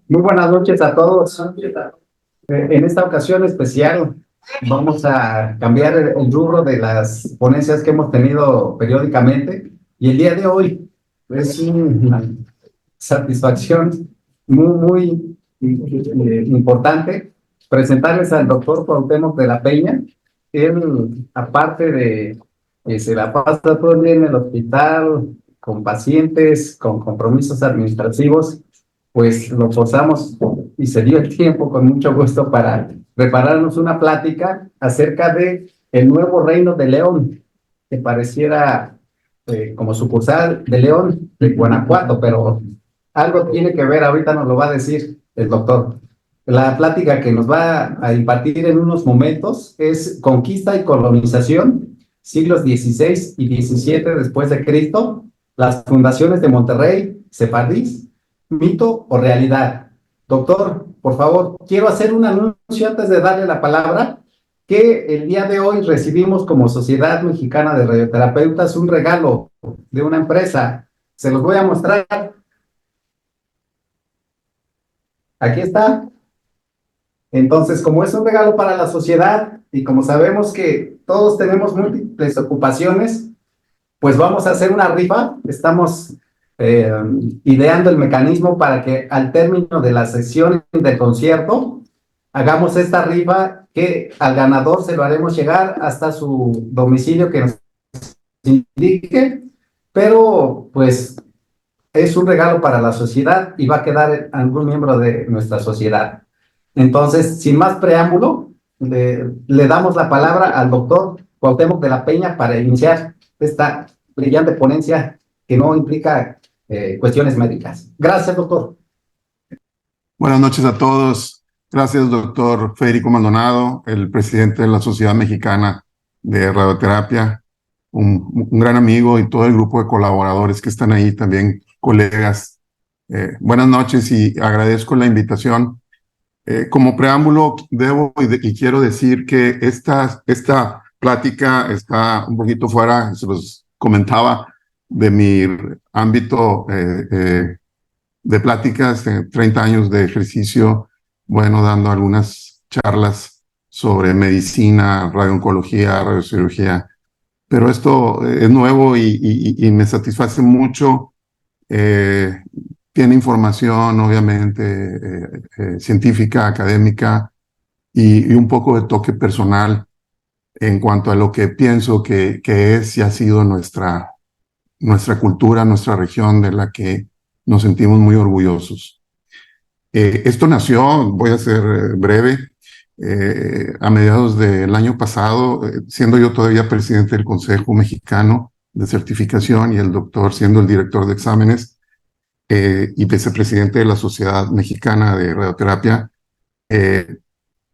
Muy buenas noches a todos. En esta ocasión especial vamos a cambiar el rubro de las ponencias que hemos tenido periódicamente y el día de hoy es una satisfacción muy importante presentarles al doctor Cuauhtémoc de la Peña. Él, aparte de que se la pasa todo el día en el hospital con pacientes, con compromisos administrativos, pues lo forzamos y se dio el tiempo con mucho gusto para prepararnos una plática acerca de el nuevo reino de León, que pareciera como sucursal de León de Guanajuato, pero algo tiene que ver, ahorita nos lo va a decir el doctor. La plática que nos va a impartir en unos momentos es Conquista y Colonización, siglos XVI y XVII después de Cristo, las fundaciones de Monterrey, Sefardís, mito o realidad. Doctor, por favor, quiero hacer un anuncio antes de darle la palabra, que el día de hoy recibimos como Sociedad Mexicana de Radioterapeutas un regalo de una empresa. Se los voy a mostrar. Aquí está. Entonces, como es un regalo para la sociedad y como sabemos que todos tenemos múltiples ocupaciones, pues vamos a hacer una rifa. Estamos eh, ideando el mecanismo para que al término de la sesión del concierto hagamos esta rifa que al ganador se lo haremos llegar hasta su domicilio que nos indique, pero pues es un regalo para la sociedad y va a quedar en algún miembro de nuestra sociedad. Entonces, sin más preámbulo, le damos la palabra al doctor Cuauhtémoc de la Peña para iniciar esta brillante ponencia que no implica cuestiones médicas. Gracias, doctor. Buenas noches a todos. Gracias, doctor Federico Maldonado, el presidente de la Sociedad Mexicana de Radioterapia, un gran amigo y todo el grupo de colaboradores que están ahí, también colegas. Buenas noches y agradezco la invitación. Como preámbulo, debo y quiero decir que esta plática está un poquito fuera, se los comentaba, de mi ámbito de pláticas, 30 años de ejercicio, bueno, dando algunas charlas sobre medicina, radiooncología, radiocirugía, pero esto es nuevo y me satisface mucho. Tiene información, obviamente, científica, académica y un poco de toque personal en cuanto a lo que pienso que es y ha sido nuestra cultura, nuestra región de la que nos sentimos muy orgullosos. Esto nació, voy a ser breve, a mediados del año pasado, siendo yo todavía presidente del Consejo Mexicano de Certificación y el doctor siendo el director de exámenes y vicepresidente de la Sociedad Mexicana de Radioterapia,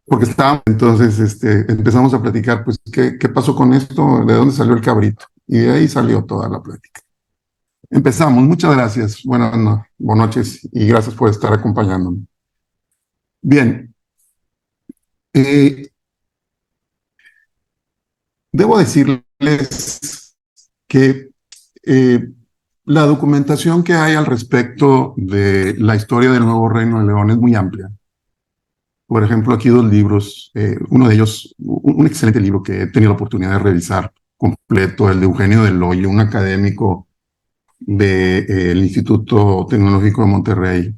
porque estábamos, entonces empezamos a platicar, pues, ¿qué pasó con esto? ¿De dónde salió el cabrito? Y de ahí salió toda la plática. Empezamos. Muchas gracias. Buenas noches y gracias por estar acompañándome. Bien. Debo decirles que la documentación que hay al respecto de la historia del Nuevo Reino de León es muy amplia. Por ejemplo, aquí dos libros, uno de ellos, un excelente libro que he tenido la oportunidad de revisar completo, el de Eugenio del Hoyo, un académico del Instituto Tecnológico de Monterrey,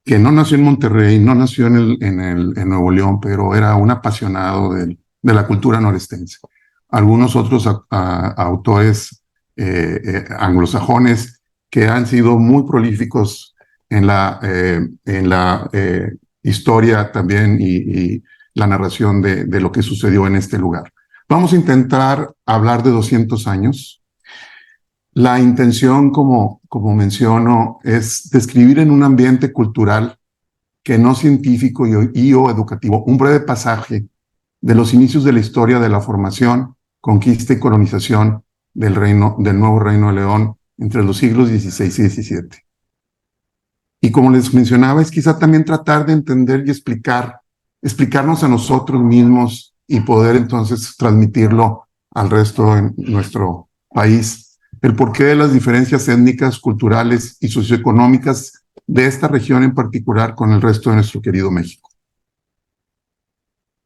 que no nació en Monterrey, no nació en Nuevo León, pero era un apasionado de la cultura norestense. Algunos otros autores anglosajones que han sido muy prolíficos en la historia también y la narración de lo que sucedió en este lugar. Vamos a intentar hablar de 200 años. La intención, como menciono, es describir en un ambiente cultural que no científico y o educativo, un breve pasaje de los inicios de la historia de la formación, conquista y colonización del Nuevo Reino de León entre los siglos XVI y XVII. Y como les mencionaba, es quizá también tratar de entender y explicarnos a nosotros mismos y poder entonces transmitirlo al resto de nuestro país, el porqué de las diferencias étnicas, culturales y socioeconómicas de esta región en particular con el resto de nuestro querido México.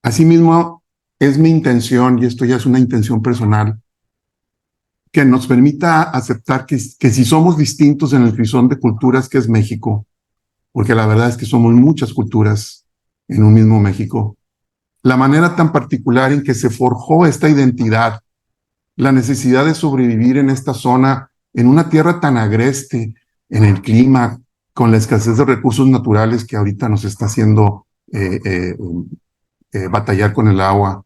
Asimismo, es mi intención, y esto ya es una intención personal, que nos permita aceptar que si somos distintos en el frisón de culturas que es México, porque la verdad es que somos muchas culturas en un mismo México, la manera tan particular en que se forjó esta identidad, la necesidad de sobrevivir en esta zona, en una tierra tan agreste, en el clima, con la escasez de recursos naturales que ahorita nos está haciendo batallar con el agua,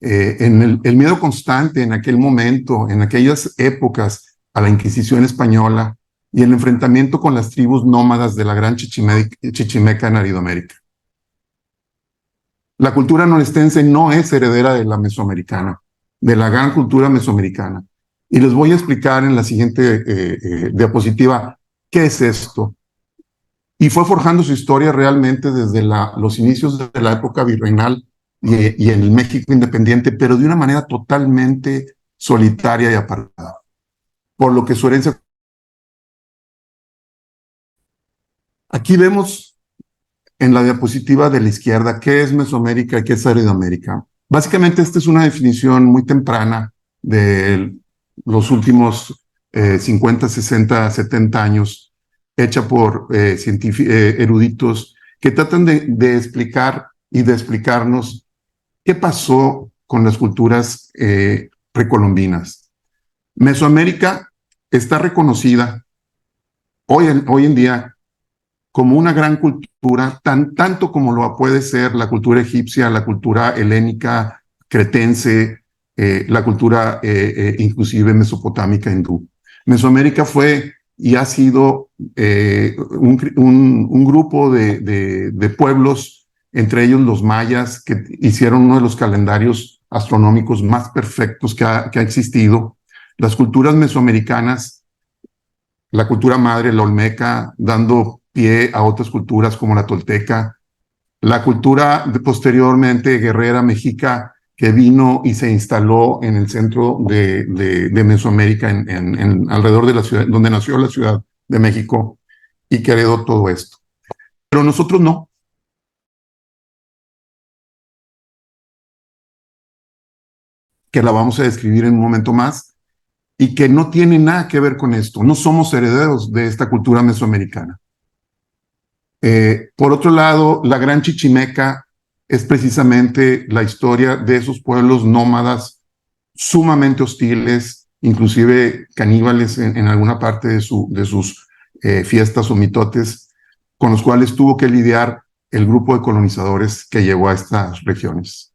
en el miedo constante en aquel momento, en aquellas épocas a la Inquisición española y el enfrentamiento con las tribus nómadas de la gran Chichimeca en Aridoamérica. La cultura norestense no es heredera de la mesoamericana, de la gran cultura mesoamericana. Y les voy a explicar en la siguiente diapositiva qué es esto. Y fue forjando su historia realmente desde los inicios de la época virreinal y en el México independiente, pero de una manera totalmente solitaria y apartada. Por lo que su herencia... Aquí vemos en la diapositiva de la izquierda qué es Mesoamérica y qué es Aridoamérica. Básicamente esta es una definición muy temprana de los últimos 50, 60, 70 años, hecha por eruditos que tratan de explicar y de explicarnos qué pasó con las culturas precolombinas. Mesoamérica está reconocida hoy en día como una gran cultura, tanto como lo puede ser la cultura egipcia, la cultura helénica, cretense, la cultura inclusive mesopotámica hindú. Mesoamérica fue y ha sido un grupo de pueblos, entre ellos los mayas, que hicieron uno de los calendarios astronómicos más perfectos que ha existido. Las culturas mesoamericanas, la cultura madre, la olmeca, dando pie a otras culturas como la tolteca, la cultura posteriormente guerrera mexica que vino y se instaló en el centro de Mesoamérica, alrededor de la ciudad, donde nació la Ciudad de México y que heredó todo esto. Pero nosotros no. Que la vamos a describir en un momento más y que no tiene nada que ver con esto. No somos herederos de esta cultura mesoamericana. Por otro lado, la Gran Chichimeca es precisamente la historia de esos pueblos nómadas sumamente hostiles, inclusive caníbales en alguna parte de sus fiestas o mitotes, con los cuales tuvo que lidiar el grupo de colonizadores que llegó a estas regiones.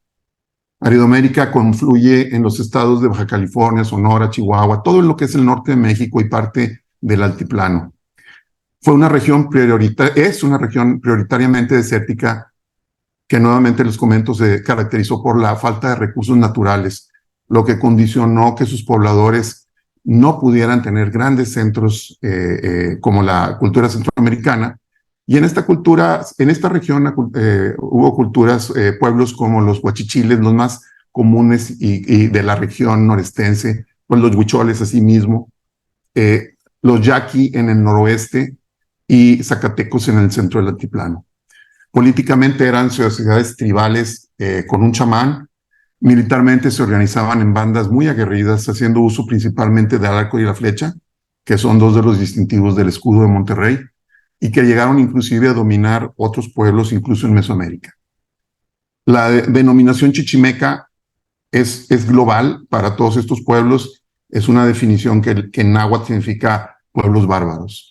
Aridoamérica confluye en los estados de Baja California, Sonora, Chihuahua, todo lo que es el norte de México y parte del altiplano. Fue una región es una región prioritariamente desértica que nuevamente les comento se caracterizó por la falta de recursos naturales, lo que condicionó que sus pobladores no pudieran tener grandes centros como la cultura centroamericana. Y en esta región hubo culturas, pueblos como los huachichiles, los más comunes y de la región norestense, pues los huicholes asimismo, los yaqui en el noroeste, y zacatecos en el centro del altiplano. Políticamente eran sociedades tribales con un chamán, militarmente se organizaban en bandas muy aguerridas, haciendo uso principalmente del arco y la flecha, que son dos de los distintivos del escudo de Monterrey, y que llegaron inclusive a dominar otros pueblos, incluso en Mesoamérica. La denominación chichimeca es global para todos estos pueblos, es una definición que en náhuatl significa pueblos bárbaros.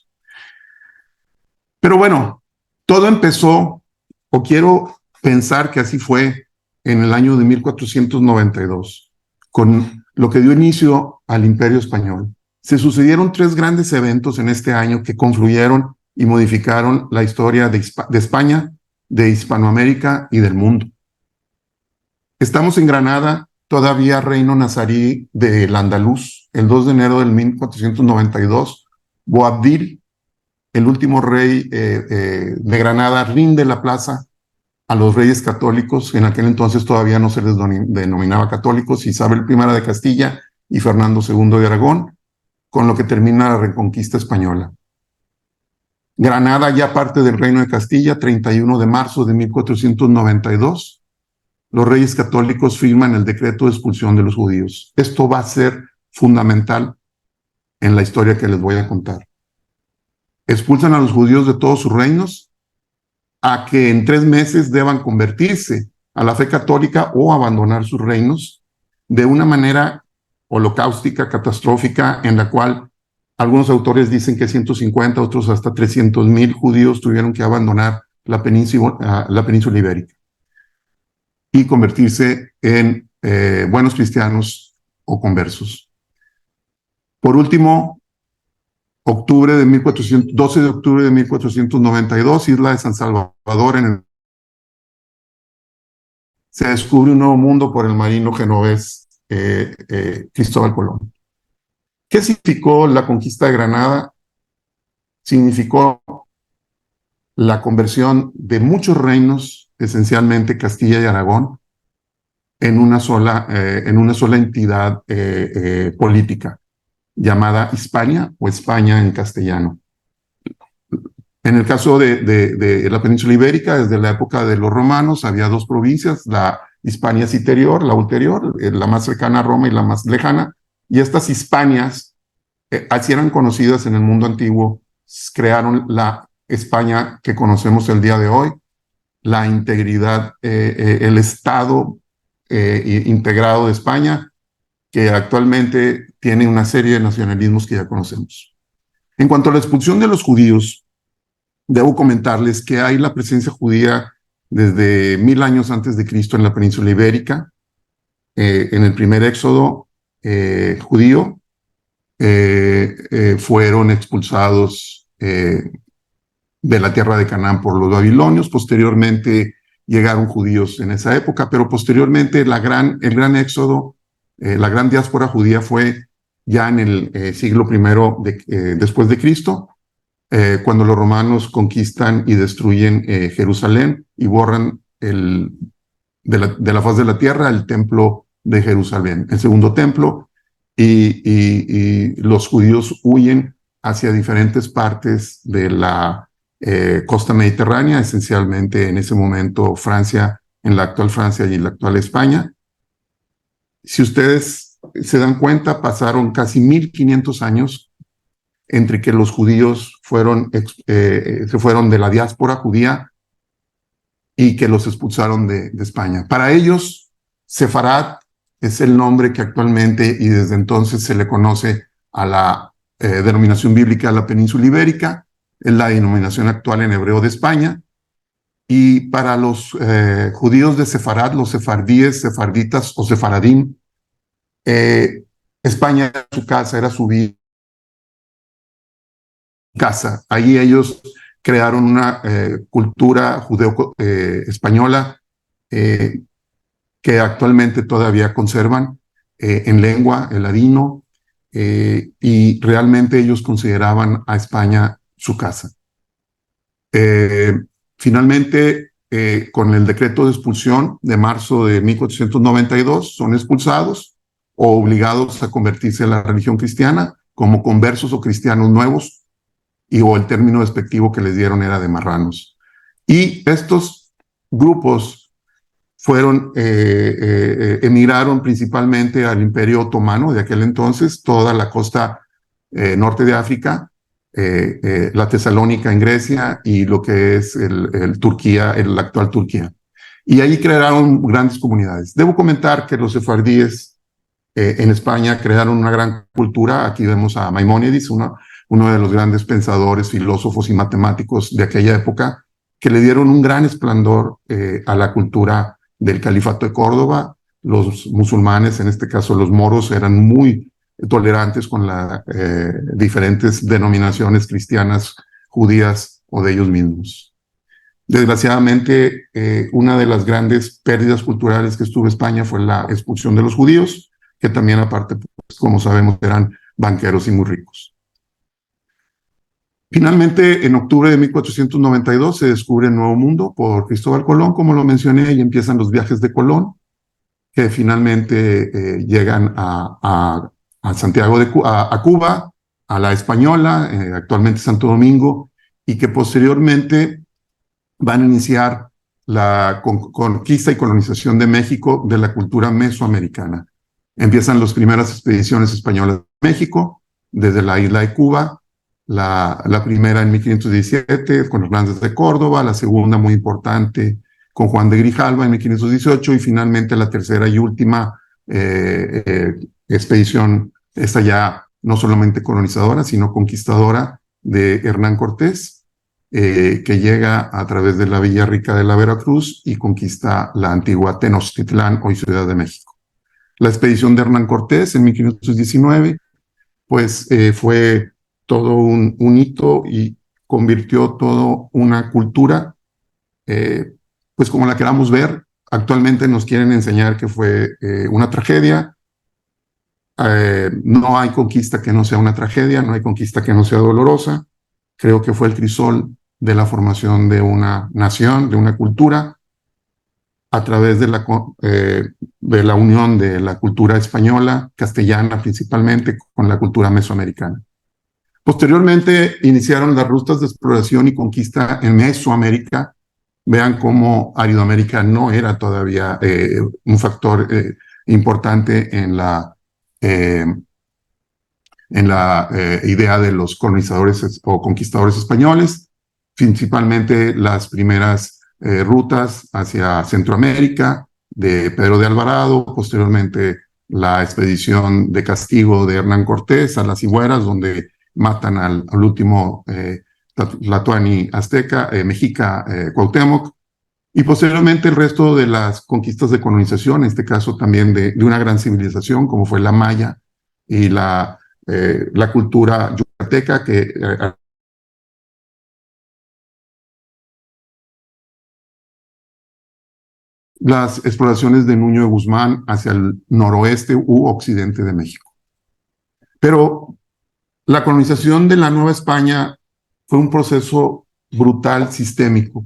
Pero bueno, todo empezó, o quiero pensar que así fue, en el año de 1492, con lo que dio inicio al Imperio Español. Se sucedieron 3 grandes eventos en este año que confluyeron y modificaron la historia de España, de Hispanoamérica y del mundo. Estamos en Granada, todavía reino nazarí del Andaluz, el 2 de enero del 1492, Boabdil, el último rey de Granada, rinde la plaza a los reyes católicos. En aquel entonces todavía no se les denominaba católicos, Isabel I de Castilla y Fernando II de Aragón, con lo que termina la reconquista española. Granada ya parte del Reino de Castilla, 31 de marzo de 1492. Los reyes católicos firman el decreto de expulsión de los judíos. Esto va a ser fundamental en la historia que les voy a contar. Expulsan a los judíos de todos sus reinos, a que en 3 meses deban convertirse a la fe católica o abandonar sus reinos de una manera holocaustica, catastrófica, en la cual algunos autores dicen que 150, otros hasta 300,000 judíos tuvieron que abandonar la península ibérica y convertirse en buenos cristianos o conversos. Por último, 12 de octubre de 1492, isla de San Salvador, se descubre un nuevo mundo por el marino genovés Cristóbal Colón. ¿Qué significó la conquista de Granada? Significó la conversión de muchos reinos, esencialmente Castilla y Aragón, en una sola entidad política, llamada Hispania o España en castellano. En el caso de la península ibérica, desde la época de los romanos, había 2 provincias, la Hispania Citerior, la ulterior, la más cercana a Roma y la más lejana, y estas Hispanias, así eran conocidas en el mundo antiguo, crearon la España que conocemos el día de hoy, la integridad, el Estado integrado de España, que actualmente tiene una serie de nacionalismos que ya conocemos. En cuanto a la expulsión de los judíos, debo comentarles que hay la presencia judía desde 1000 años antes de Cristo en la península ibérica. En el primer éxodo judío fueron expulsados de la tierra de Canaán por los babilonios. Posteriormente llegaron judíos en esa época, pero posteriormente el gran éxodo, la gran diáspora judía fue ya en el siglo I después de Cristo, cuando los romanos conquistan y destruyen Jerusalén y borran de la faz de la tierra el templo de Jerusalén, el segundo templo, y los judíos huyen hacia diferentes partes de la costa mediterránea, esencialmente en ese momento Francia, en la actual Francia y en la actual España. Si ustedes se dan cuenta, pasaron casi 1500 años entre que los judíos se fueron de la diáspora judía y que los expulsaron de España. Para ellos, Sefarad es el nombre que actualmente y desde entonces se le conoce a la denominación bíblica de la península ibérica, es la denominación actual en hebreo de España. Y para los judíos de Sefarad, los sefardíes, sefarditas o sefaradim, España era su casa, era su vida. Casa. Ahí ellos crearon una cultura judeo-española que actualmente todavía conservan en lengua, el ladino, y realmente ellos consideraban a España su casa. Finalmente, con el decreto de expulsión de marzo de 1492, son expulsados o obligados a convertirse a la religión cristiana como conversos o cristianos nuevos, o el término despectivo que les dieron era de marranos. Y estos grupos emigraron principalmente al Imperio Otomano de aquel entonces, toda la costa norte de África, la Tesalónica en Grecia y lo que es Turquía, la actual Turquía. Y ahí crearon grandes comunidades. Debo comentar que los sefardíes en España crearon una gran cultura. Aquí vemos a Maimónides, uno de los grandes pensadores, filósofos y matemáticos de aquella época, que le dieron un gran esplendor a la cultura del Califato de Córdoba. Los musulmanes, en este caso los moros, eran muy tolerantes con las diferentes denominaciones cristianas, judías o de ellos mismos. Desgraciadamente, una de las grandes pérdidas culturales que tuvo España fue la expulsión de los judíos, que también aparte, pues, como sabemos, eran banqueros y muy ricos. Finalmente, en octubre de 1492 se descubre el Nuevo Mundo por Cristóbal Colón, como lo mencioné, y empiezan los viajes de Colón, que finalmente llegan a Santiago a Cuba, a la Española, actualmente Santo Domingo, y que posteriormente van a iniciar la conquista y colonización de México de la cultura mesoamericana. Empiezan las primeras expediciones españolas de México, desde la isla de Cuba, la primera en 1517 con Hernández de Córdoba, la segunda muy importante con Juan de Grijalva en 1518 y finalmente la tercera y última expedición, esta ya no solamente colonizadora, sino conquistadora de Hernán Cortés, que llega a través de la Villa Rica de la Veracruz y conquista la antigua Tenochtitlán, hoy Ciudad de México. La expedición de Hernán Cortés en 1519, pues fue todo un hito y convirtió toda una cultura, pues como la queramos ver. Actualmente nos quieren enseñar que fue una tragedia. No hay conquista que no sea una tragedia, no hay conquista que no sea dolorosa. Creo que fue el crisol de la formación de una nación, de una cultura, a través de la unión de la cultura española, castellana principalmente, con la cultura mesoamericana. Posteriormente iniciaron las rutas de exploración y conquista en Mesoamérica. Vean cómo Aridoamérica no era todavía un factor importante en la idea de los colonizadores o conquistadores españoles, principalmente las primeras rutas hacia Centroamérica de Pedro de Alvarado, posteriormente la expedición de castigo de Hernán Cortés a las Cigüeras, donde matan al último Tlatoani azteca, mexica Cuauhtémoc, y posteriormente el resto de las conquistas de colonización, en este caso también de una gran civilización como fue la maya y la cultura yucateca, que las exploraciones de Nuño de Guzmán hacia el noroeste u occidente de México. Pero la colonización de la Nueva España fue un proceso brutal, sistémico,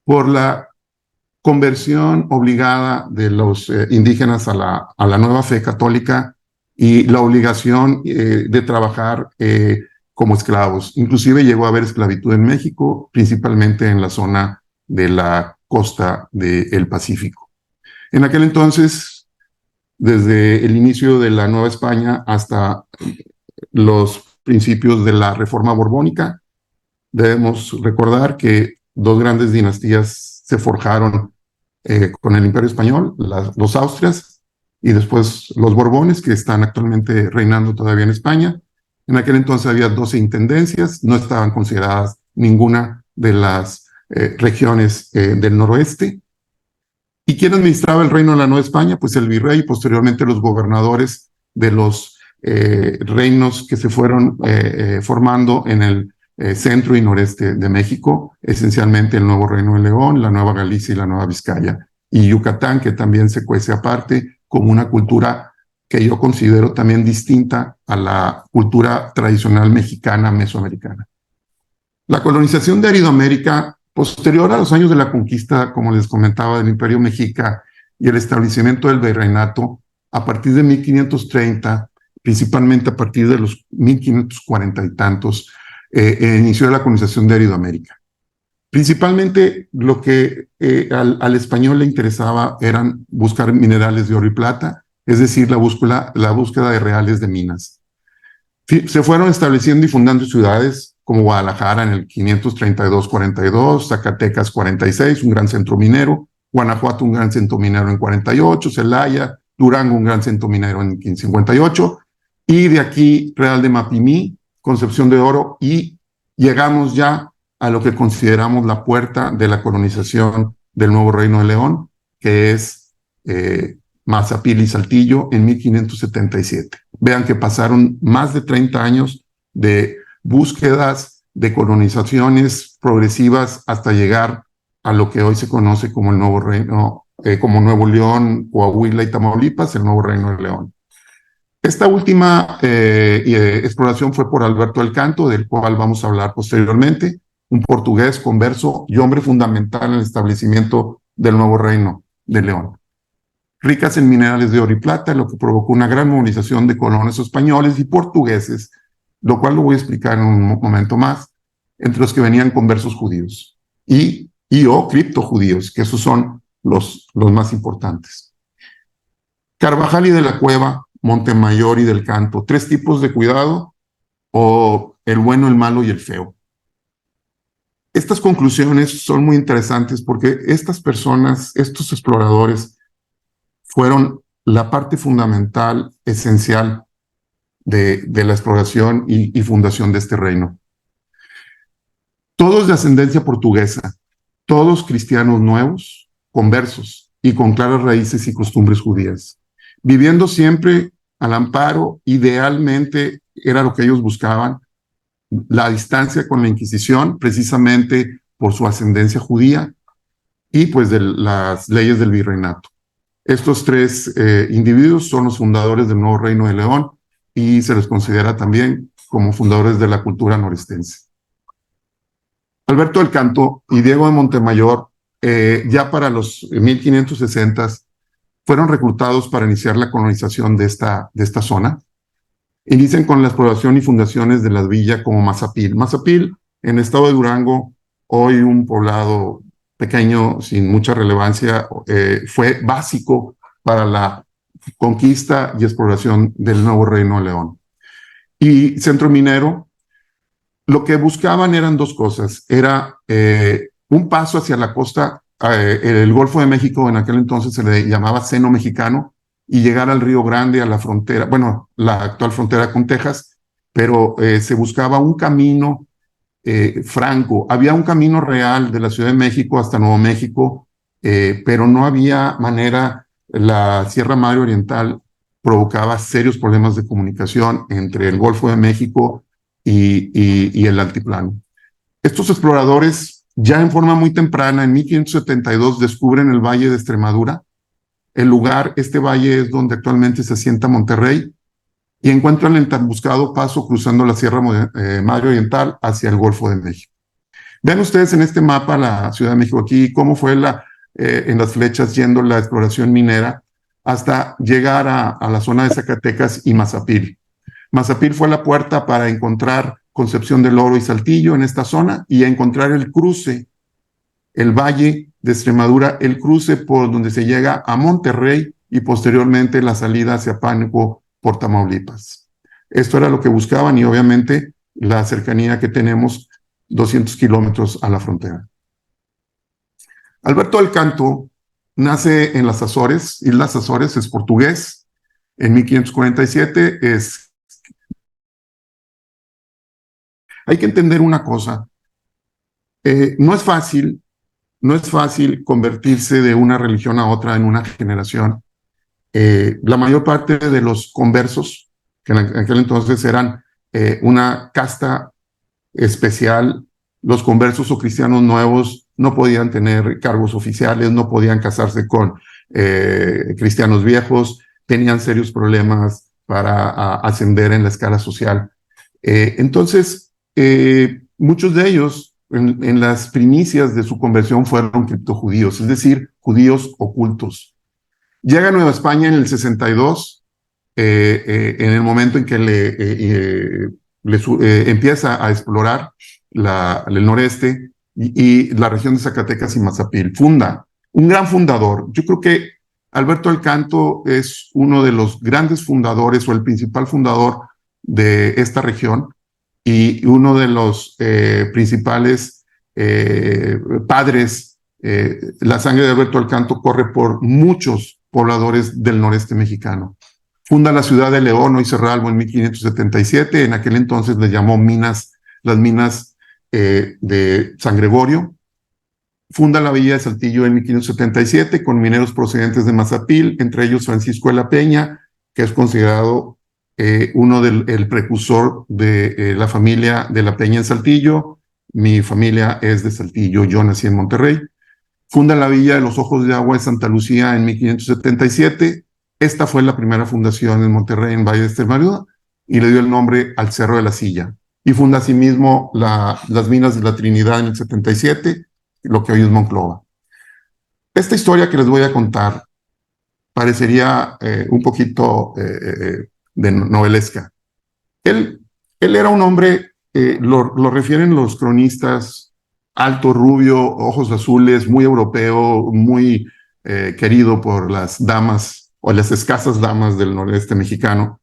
por la conversión obligada de los indígenas a la nueva fe católica y la obligación de trabajar como esclavos. Inclusive llegó a haber esclavitud en México, principalmente en la zona de la costa del Pacífico. En aquel entonces, desde el inicio de la Nueva España hasta los principios de la Reforma Borbónica, debemos recordar que dos grandes dinastías se forjaron con el Imperio Español, los Austrias y después los Borbones, que están actualmente reinando todavía en España. En aquel entonces había 12 intendencias, no estaban consideradas ninguna de las regiones del noroeste. ¿Y quién administraba el reino de la Nueva España? Pues el virrey y posteriormente los gobernadores de los reinos que se fueron formando en el centro y noreste de México, esencialmente el Nuevo Reino de León, la Nueva Galicia y la Nueva Vizcaya, y Yucatán, que también se cuece aparte como una cultura que yo considero también distinta a la cultura tradicional mexicana mesoamericana. La colonización de Aridoamérica, posterior a los años de la conquista, como les comentaba, del Imperio Mexica y el establecimiento del virreinato, a partir de 1530, principalmente a partir de los 1540 y tantos, inició la colonización de Aridoamérica. Principalmente lo que al español le interesaba eran buscar minerales de oro y plata, es decir, la búsqueda de reales de minas. Se fueron estableciendo y fundando ciudades como Guadalajara en el 532-42, Zacatecas 46, un gran centro minero, Guanajuato un gran centro minero en 48, Celaya, Durango un gran centro minero en 1558, y de aquí Real de Mapimí, Concepción de Oro, y llegamos ya a lo que consideramos la puerta de la colonización del Nuevo Reino de León, que es Mazapil y Saltillo en 1577. Vean que pasaron más de 30 años de búsquedas de colonizaciones progresivas hasta llegar a lo que hoy se conoce como el Nuevo Reino, como Nuevo León, Coahuila y Tamaulipas, el Nuevo Reino de León. Esta última exploración fue por Alberto del Canto, del cual vamos a hablar posteriormente, un portugués converso y hombre fundamental en el establecimiento del Nuevo Reino de León. Ricas en minerales de oro y plata, lo que provocó una gran movilización de colonos españoles y portugueses, lo cual lo voy a explicar en un momento más, entre los que venían conversos judíos y o criptojudíos, que esos son los más importantes. Carvajal y de la Cueva, Montemayor y del Canto, tres tipos de cuidado, o el bueno, el malo y el feo. Estas conclusiones son muy interesantes porque estas personas, estos exploradores, fueron la parte fundamental, esencial de la exploración y fundación de este reino. Todos de ascendencia portuguesa, todos cristianos nuevos, conversos y con claras raíces y costumbres judías, viviendo siempre al amparo, idealmente era lo que ellos buscaban, la distancia con la Inquisición, precisamente por su ascendencia judía y pues de las leyes del virreinato. Estos tres individuos son los fundadores del nuevo Reino de León y se les considera también como fundadores de la cultura norestense. Alberto del Canto y Diego de Montemayor, ya para los 1560, fueron reclutados para iniciar la colonización de esta zona. Inician con la exploración y fundaciones de la villa como Mazapil. Mazapil, en el estado de Durango, hoy un poblado pequeño, sin mucha relevancia, fue básico para la conquista y exploración del nuevo Reino de León. Y Centro Minero, lo que buscaban eran dos cosas. Era un paso hacia la costa, el Golfo de México, en aquel entonces se le llamaba Seno Mexicano, y llegar al Río Grande, a la frontera, bueno, la actual frontera con Texas, pero se buscaba un camino franco. Había un camino real de la Ciudad de México hasta Nuevo México, pero no había manera. La Sierra Madre Oriental provocaba serios problemas de comunicación entre el Golfo de México y el altiplano. Estos exploradores, ya en forma muy temprana, en 1572, descubren el Valle de Extremadura. El lugar, este valle es donde actualmente se asienta Monterrey, y encuentran el tan buscado paso cruzando la Sierra Madre Oriental hacia el Golfo de México. Vean ustedes en este mapa la Ciudad de México aquí, cómo fue en las flechas yendo la exploración minera hasta llegar a la zona de Zacatecas y Mazapil. Mazapil fue la puerta para encontrar Concepción del Oro y Saltillo en esta zona y a encontrar el cruce, el Valle de Extremadura, el cruce por donde se llega a Monterrey y posteriormente la salida hacia Pánuco por Tamaulipas. Esto era lo que buscaban y obviamente la cercanía que tenemos, 200 kilómetros a la frontera. Alberto del Canto nace en las Azores, Islas Azores, es portugués, en 1547 Hay que entender una cosa, no es fácil convertirse de una religión a otra en una generación. La mayor parte de los conversos, que en aquel entonces eran una casta especial, los conversos o cristianos nuevos no podían tener cargos oficiales, no podían casarse con cristianos viejos, tenían serios problemas para ascender en la escala social. Entonces, muchos de ellos en las primicias de su conversión fueron criptojudíos, es decir, judíos ocultos. Llega a Nueva España en el 62, en el momento en que empieza a explorar el noreste y la región de Zacatecas y Mazapil. Funda, un gran fundador. Yo creo que Alberto del Canto es uno de los grandes fundadores o el principal fundador de esta región y uno de los principales padres. La sangre de Alberto del Canto corre por muchos pobladores del noreste mexicano. Funda la ciudad de León, hoy Cerralbo, en 1577. En aquel entonces le llamó las minas de San Gregorio. Funda la villa de Saltillo en 1577 con mineros procedentes de Mazapil, entre ellos Francisco de la Peña, que es considerado el precursor de la familia de la Peña en Saltillo. Mi familia es de Saltillo, yo nací en Monterrey. Funda la villa de los Ojos de Agua de Santa Lucía en 1577. Esta fue la primera fundación en Monterrey, en Valle de Extremadura, y le dio el nombre al Cerro de la Silla. Y funda asimismo las minas de la Trinidad en el 77, lo que hoy es Monclova. Esta historia que les voy a contar parecería un poquito de novelesca. Él era un hombre lo refieren los cronistas: alto, rubio, ojos azules, muy europeo, muy querido por las damas o las escasas damas del noreste mexicano,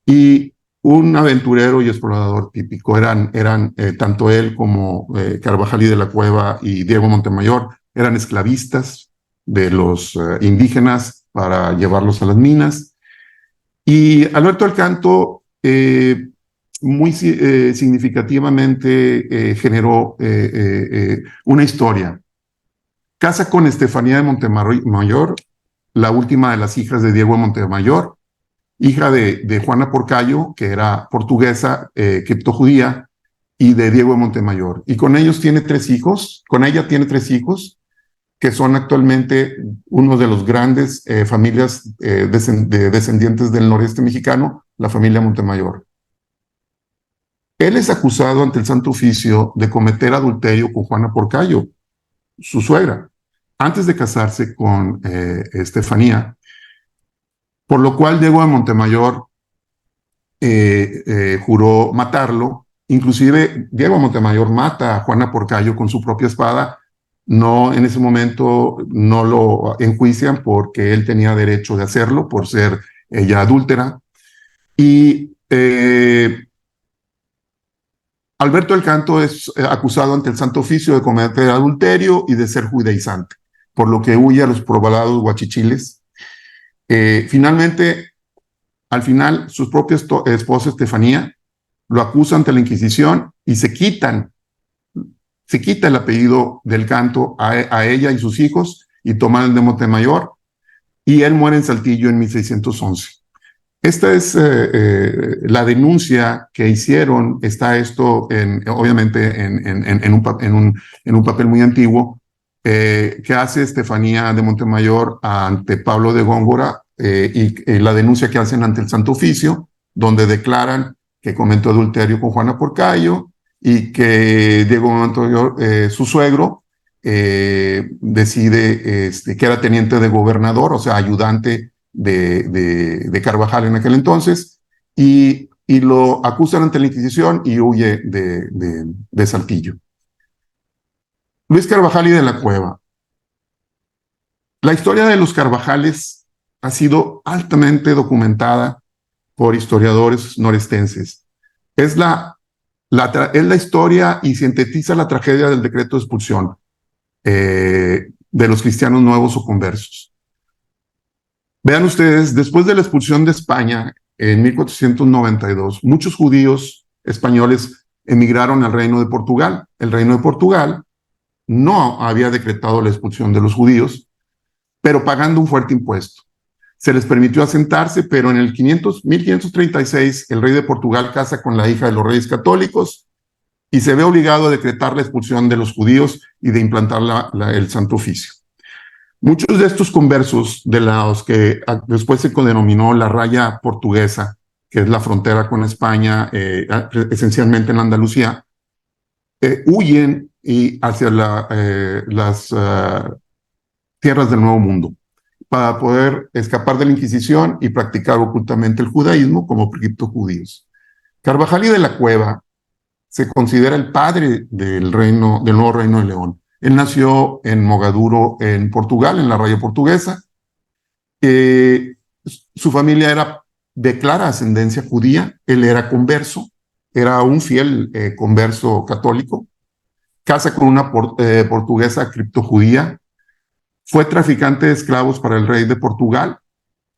y un aventurero y explorador típico. Eran tanto él como Carvajal y de la Cueva y Diego Montemayor eran esclavistas de los indígenas para llevarlos a las minas. Y Alberto del Canto muy significativamente generó una historia. Casa con Estefanía de Montemayor, la última de las hijas de Diego de Montemayor, hija de Juana Porcayo, que era portuguesa, criptojudía, y de Diego de Montemayor. Y con ellos tiene 3 hijos, con ella tiene 3 hijos, que son actualmente uno de los grandes familias descendientes del noreste mexicano, la familia Montemayor. Él es acusado ante el Santo Oficio de cometer adulterio con Juana Porcayo, su suegra, antes de casarse con Estefanía, por lo cual Diego de Montemayor juró matarlo. Inclusive Diego de Montemayor mata a Juana Porcayo con su propia espada. No, en ese momento no lo enjuician porque él tenía derecho de hacerlo por ser ella adúltera. Y Alberto del Canto es acusado ante el Santo Oficio de cometer adulterio y de ser judaizante, por lo que huye a los poblados huachichiles. Finalmente, al final, su propia esposa Estefanía lo acusa ante la Inquisición y se quita el apellido del Canto a ella y sus hijos y toman el de Montemayor, y él muere en Saltillo en 1611. Esta es la denuncia que hicieron. Está esto, obviamente, en un papel muy antiguo que hace Estefanía de Montemayor ante Pablo de Góngora, y la denuncia que hacen ante el Santo Oficio, donde declaran que cometió adulterio con Juana Porcayo y que Diego Montemayor, su suegro, decide que era teniente de gobernador, o sea, ayudante de Carvajal en aquel entonces, y lo acusan ante la Inquisición y huye de Saltillo. Luis Carvajal y de la Cueva. La historia de los Carvajales ha sido altamente documentada por historiadores norestenses. Es la historia y sintetiza la tragedia del decreto de expulsión de los cristianos nuevos o conversos. Vean ustedes, después de la expulsión de España en 1492, muchos judíos españoles emigraron al Reino de Portugal. El Reino de Portugal no había decretado la expulsión de los judíos, pero pagando un fuerte impuesto. Se les permitió asentarse, pero en el 1536 el rey de Portugal casa con la hija de los reyes católicos y se ve obligado a decretar la expulsión de los judíos y de implantar el Santo Oficio. Muchos de estos conversos, de los que después se denominó la raya portuguesa, que es la frontera con España, esencialmente en Andalucía, huyen hacia las tierras del Nuevo Mundo para poder escapar de la Inquisición y practicar ocultamente el judaísmo como criptojudíos. Carvajal y de la Cueva se considera el padre del nuevo Reino de León. Él nació en Mogaduro, en Portugal, en la raya portuguesa. Su familia era de clara ascendencia judía. Él era converso, era un fiel converso católico. Casa con una portuguesa criptojudía. Fue traficante de esclavos para el rey de Portugal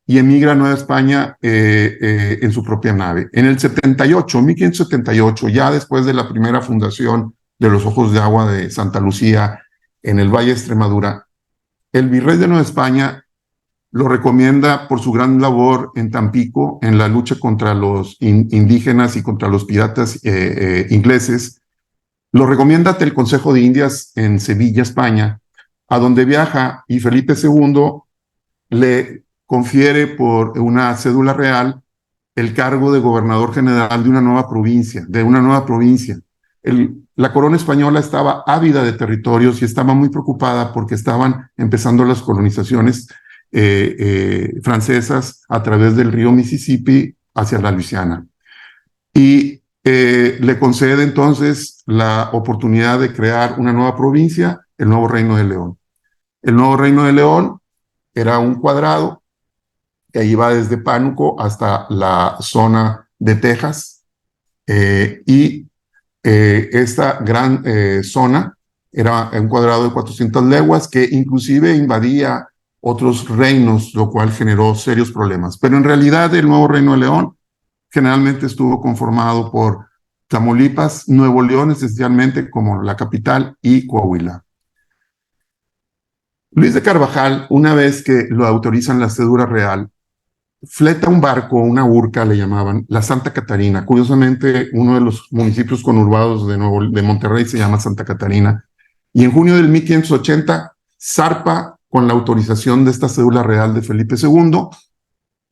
y emigra a Nueva España en su propia nave. En el 1578, ya después de la primera fundación de los Ojos de Agua de Santa Lucía en el Valle de Extremadura, el virrey de Nueva España lo recomienda por su gran labor en Tampico, en la lucha contra los indígenas y contra los piratas ingleses. Lo recomienda ante el Consejo de Indias en Sevilla, España, a donde viaja, y Felipe II le confiere por una cédula real el cargo de gobernador general de una nueva provincia. La corona española estaba ávida de territorios y estaba muy preocupada porque estaban empezando las colonizaciones francesas a través del río Mississippi hacia la Luisiana. Y le concede entonces la oportunidad de crear una nueva provincia, el Nuevo Reino de León. El Nuevo Reino de León era un cuadrado que iba desde Pánuco hasta la zona de Texas, y esta gran zona era un cuadrado de 400 leguas que inclusive invadía otros reinos, lo cual generó serios problemas. Pero en realidad el Nuevo Reino de León generalmente estuvo conformado por Tamaulipas, Nuevo León esencialmente como la capital, y Coahuila. Luis de Carvajal, una vez que lo autorizan la cédula real, fleta un barco, una urca le llamaban, la Santa Catarina. Curiosamente, uno de los municipios conurbados de Monterrey se llama Santa Catarina. Y en junio del 1580 zarpa con la autorización de esta cédula real de Felipe II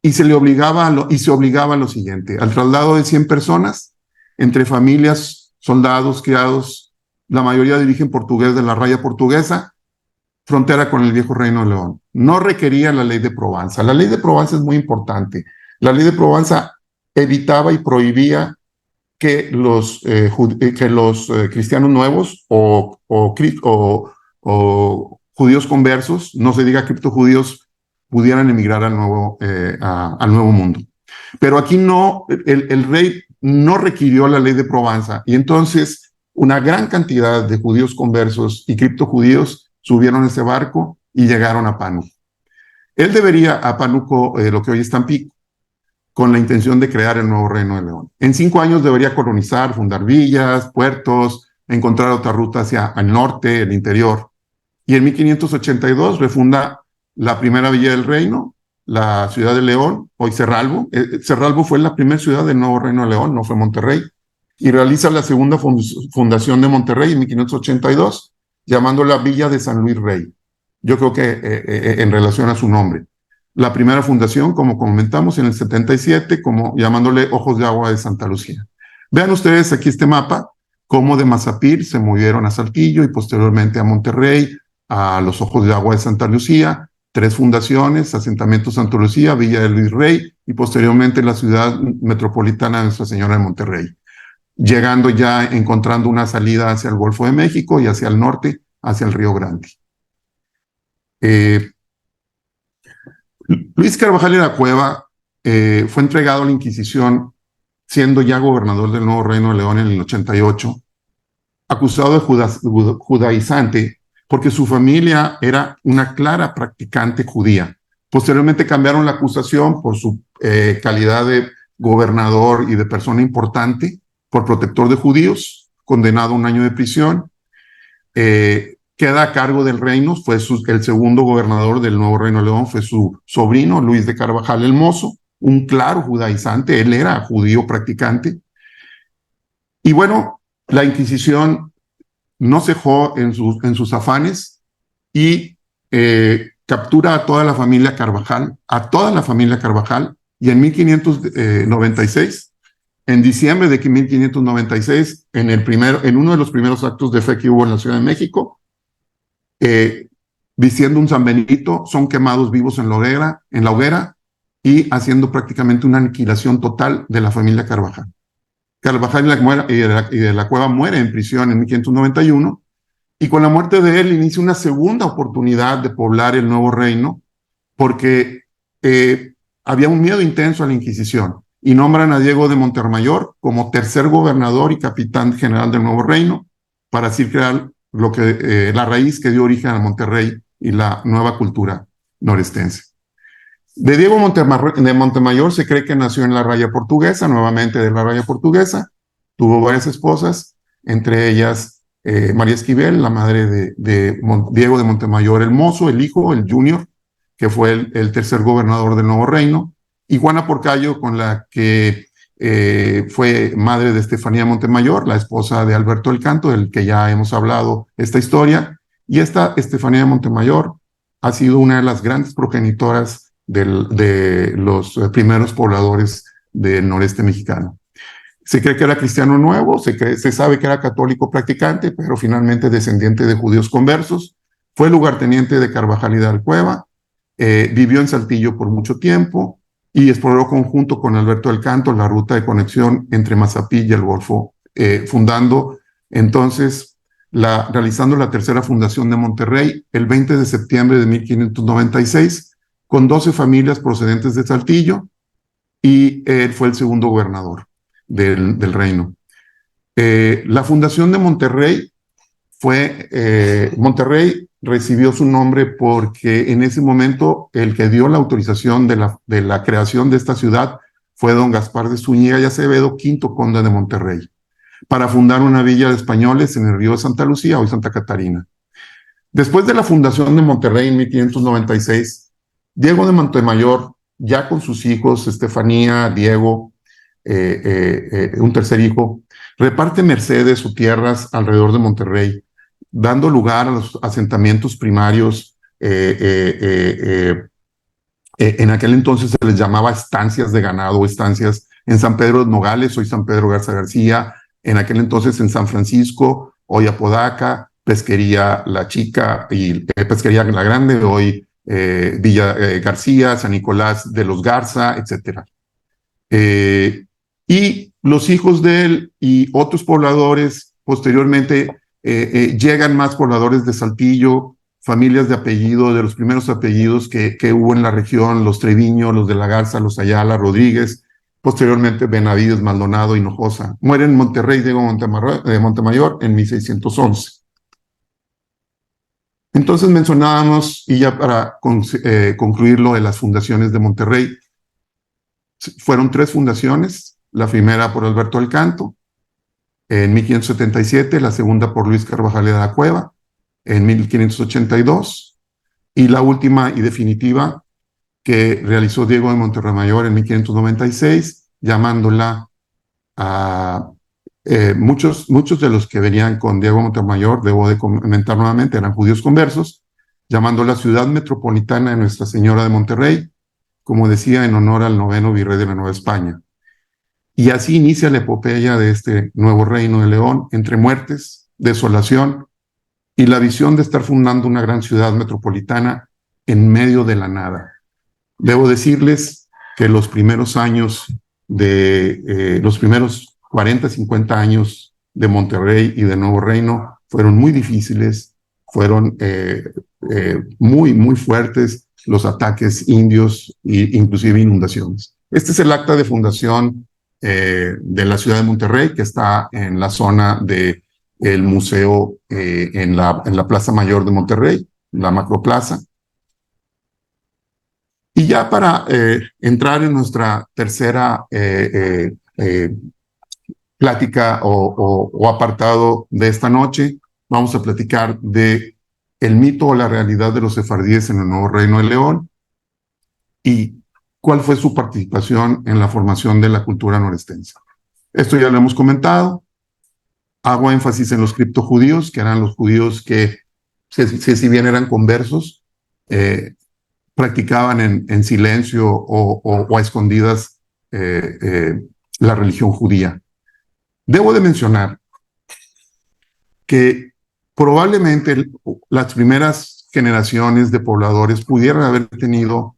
y se obligaba a lo siguiente: al traslado de 100 personas, entre familias, soldados, criados, la mayoría de origen portugués de la raya portuguesa, frontera con el viejo Reino de León. No requería la ley de Provenza. La ley de Provenza es muy importante. La ley de Provenza evitaba y prohibía que los cristianos nuevos o judíos conversos, no se diga criptojudíos, pudieran emigrar al nuevo mundo. Pero aquí no, el rey no requirió la ley de Provenza, y entonces una gran cantidad de judíos conversos y criptojudíos subieron ese barco y llegaron a Pánuco. Él debería a Pánuco lo que hoy es Tampico, con la intención de crear el Nuevo Reino de León. En 5 años debería colonizar, fundar villas, puertos, encontrar otra ruta hacia el norte, el interior. Y en 1582 refunda la primera villa del reino, la ciudad de León, hoy Cerralbo. Cerralbo fue la primera ciudad del Nuevo Reino de León, no fue Monterrey. Y realiza la segunda fundación de Monterrey en 1582, llamándola Villa de San Luis Rey. Yo creo que en relación a su nombre. La primera fundación, como comentamos, en el 77, llamándole Ojos de Agua de Santa Lucía. Vean ustedes aquí este mapa, cómo de Mazapil se movieron a Saltillo y posteriormente a Monterrey, a los Ojos de Agua de Santa Lucía, 3 fundaciones: asentamiento Santa Lucía, Villa de Luis Rey y posteriormente la ciudad metropolitana de Nuestra Señora de Monterrey, llegando ya, encontrando una salida hacia el Golfo de México y hacia el norte, hacia el Río Grande. Luis Carvajal de la Cueva fue entregado a la Inquisición siendo ya gobernador del Nuevo Reino de León en el 88, acusado de judaizante porque su familia era una clara practicante judía. Posteriormente cambiaron la acusación por su calidad de gobernador y de persona importante, por protector de judíos, condenado a 1 año de prisión. Queda a cargo del reino, fue el segundo gobernador del Nuevo Reino de León, fue su sobrino, Luis de Carvajal el Mozo, un claro judaizante. Él era judío practicante. Y bueno, la Inquisición no cejó en sus afanes y captura a toda la familia Carvajal, y en 1596, en diciembre de 1596, en uno de los primeros actos de fe que hubo en la Ciudad de México, diciendo un San Benito, son quemados vivos en la hoguera y haciendo prácticamente una aniquilación total de la familia Carvajal. Carvajal y de la Cueva muere en prisión en 1591, y con la muerte de él inicia una segunda oportunidad de poblar el Nuevo Reino, porque había un miedo intenso a la Inquisición, y nombran a Diego de Montemayor como tercer gobernador y capitán general del Nuevo Reino, para así crear la raíz que dio origen a Monterrey y la nueva cultura norestense. De Diego de Montemayor se cree que nació en la raya portuguesa, nuevamente de la raya portuguesa. Tuvo varias esposas, entre ellas María Esquivel, la madre de Diego de Montemayor el Mozo, el hijo, el junior, que fue el tercer gobernador del Nuevo Reino, y Juana Porcayo, con la que fue madre de Estefanía Montemayor, la esposa de Alberto del Canto, del que ya hemos hablado esta historia. Y esta Estefanía Montemayor ha sido una de las grandes progenitoras de los primeros pobladores del noreste mexicano. Se cree que era cristiano nuevo, se sabe que era católico practicante, pero finalmente descendiente de judíos conversos. Fue lugarteniente de Carvajal y de la Cueva, vivió en Saltillo por mucho tiempo, y exploró conjunto con Alberto del Canto la ruta de conexión entre Mazapí y el Golfo, fundando entonces, realizando la tercera fundación de Monterrey el 20 de septiembre de 1596, con 12 familias procedentes de Saltillo, y él fue el segundo gobernador del reino. La fundación de Monterrey Monterrey recibió su nombre porque en ese momento el que dio la autorización de la creación de esta ciudad fue don Gaspar de Zúñiga y Acevedo, quinto conde de Monterrey, para fundar una villa de españoles en el río de Santa Lucía, hoy Santa Catarina. Después de la fundación de Monterrey en 1596, Diego de Montemayor, ya con sus hijos, Estefanía, Diego, un tercer hijo, reparte mercedes o tierras alrededor de Monterrey, dando lugar a los asentamientos primarios. En aquel entonces se les llamaba estancias de ganado o estancias en San Pedro de Nogales, hoy San Pedro Garza García, en aquel entonces en San Francisco, hoy Apodaca, Pesquería La Chica y Pesquería La Grande, hoy Villa García, San Nicolás de los Garza, etc. Y los hijos de él y otros pobladores posteriormente llegan más pobladores de Saltillo, familias de apellido, de los primeros apellidos que hubo en la región, los Treviño, los de la Garza, los Ayala, Rodríguez, posteriormente Benavides, Maldonado, Hinojosa. Muere en Monterrey Diego Montemayor en 1611. Entonces mencionábamos, y ya para concluir lo de las fundaciones de Monterrey, fueron 3 fundaciones, la primera por Alberto del Canto, en 1577, la segunda por Luis Carvajal de la Cueva, en 1582, y la última y definitiva que realizó Diego de Montemayor en 1596, llamándola a muchos de los que venían con Diego Montemayor, debo de comentar nuevamente, eran judíos conversos, llamándola Ciudad Metropolitana de Nuestra Señora de Monterrey, como decía, en honor al 9º virrey de la Nueva España. Y así inicia la epopeya de este nuevo reino de León, entre muertes, desolación y la visión de estar fundando una gran ciudad metropolitana en medio de la nada. Debo decirles que los primeros años los primeros 40, 50 años de Monterrey y de Nuevo Reino fueron muy difíciles, fueron muy, muy fuertes los ataques indios e inclusive inundaciones. Este es el acta de fundación de la ciudad de Monterrey, que está en la zona del museo en la Plaza Mayor de Monterrey, la Macroplaza. Y ya para entrar en nuestra tercera plática o apartado de esta noche, vamos a platicar de el mito o la realidad de los sefardíes en el Nuevo Reino de León y cuál fue su participación en la formación de la cultura norestense. Esto ya lo hemos comentado. Hago énfasis en los criptojudíos, que eran los judíos que, si bien eran conversos, practicaban en silencio o a escondidas la religión judía. Debo de mencionar que probablemente las primeras generaciones de pobladores pudieran haber tenido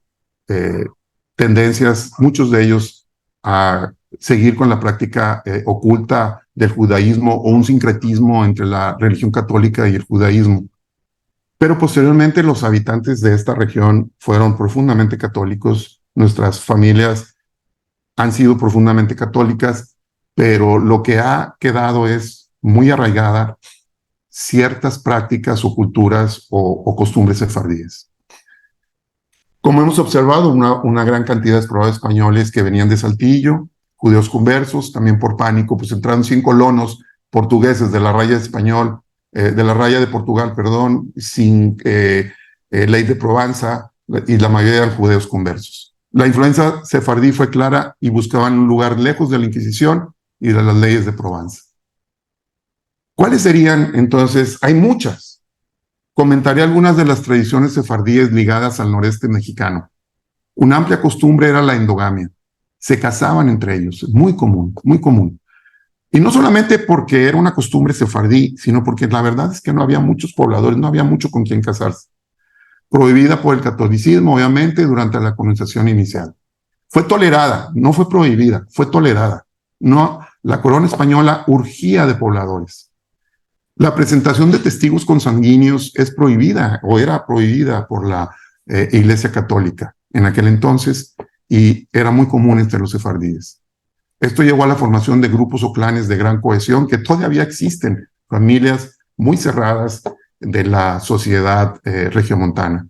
tendencias, muchos de ellos, a seguir con la práctica oculta del judaísmo o un sincretismo entre la religión católica y el judaísmo. Pero posteriormente los habitantes de esta región fueron profundamente católicos, nuestras familias han sido profundamente católicas, pero lo que ha quedado es muy arraigada ciertas prácticas o culturas o costumbres sefardíes. Como hemos observado, una gran cantidad de exploradores españoles que venían de Saltillo, judíos conversos, también por pánico, pues entraron 100 colonos portugueses de la raya de Portugal, perdón, sin ley de Provenza, y la mayoría eran judíos conversos. La influencia sefardí fue clara y buscaban un lugar lejos de la Inquisición y de las leyes de Provenza. ¿Cuáles serían entonces? Hay muchas. Comentaré algunas de las tradiciones sefardíes ligadas al noreste mexicano. Una amplia costumbre era la endogamia. Se casaban entre ellos, muy común, muy común. Y no solamente porque era una costumbre sefardí, sino porque la verdad es que no había muchos pobladores, no había mucho con quien casarse. Prohibida por el catolicismo, obviamente, durante la colonización inicial. fue tolerada, no fue prohibida, fue tolerada. No, la corona española urgía de pobladores. La presentación de testigos consanguíneos es prohibida o era prohibida por la Iglesia Católica en aquel entonces y era muy común entre los sefardíes. Esto llevó a la formación de grupos o clanes de gran cohesión que todavía existen, familias muy cerradas de la sociedad regiomontana,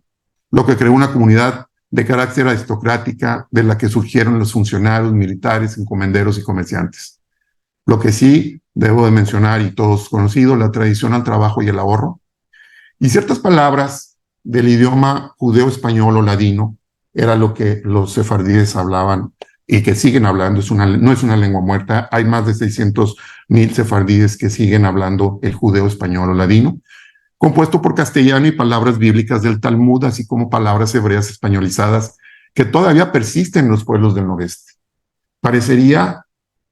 lo que creó una comunidad de carácter aristocrática de la que surgieron los funcionarios militares, encomenderos y comerciantes. Lo que sí debo de mencionar, y todos conocidos, la tradición al trabajo y el ahorro, y ciertas palabras del idioma judeo-español o ladino, era lo que los sefardíes hablaban y que siguen hablando. No es una lengua muerta, hay más de 600,000 sefardíes que siguen hablando el judeo-español o ladino, compuesto por castellano y palabras bíblicas del Talmud, así como palabras hebreas españolizadas que todavía persisten en los pueblos del noreste. Parecería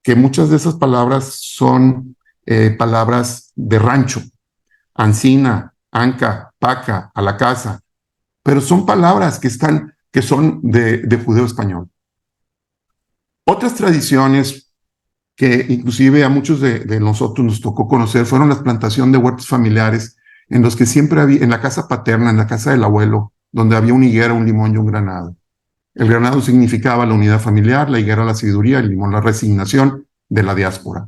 que muchas de esas palabras son palabras de rancho, ancina, anca, paca, a la casa, pero son palabras que son de judeo español. Otras tradiciones que inclusive a muchos de nosotros nos tocó conocer fueron la plantación de huertos familiares en los que siempre había, en la casa paterna, en la casa del abuelo, donde había una higuera, un limón y un granado. El granado significaba la unidad familiar, la higuera la sabiduría, el limón la resignación de la diáspora.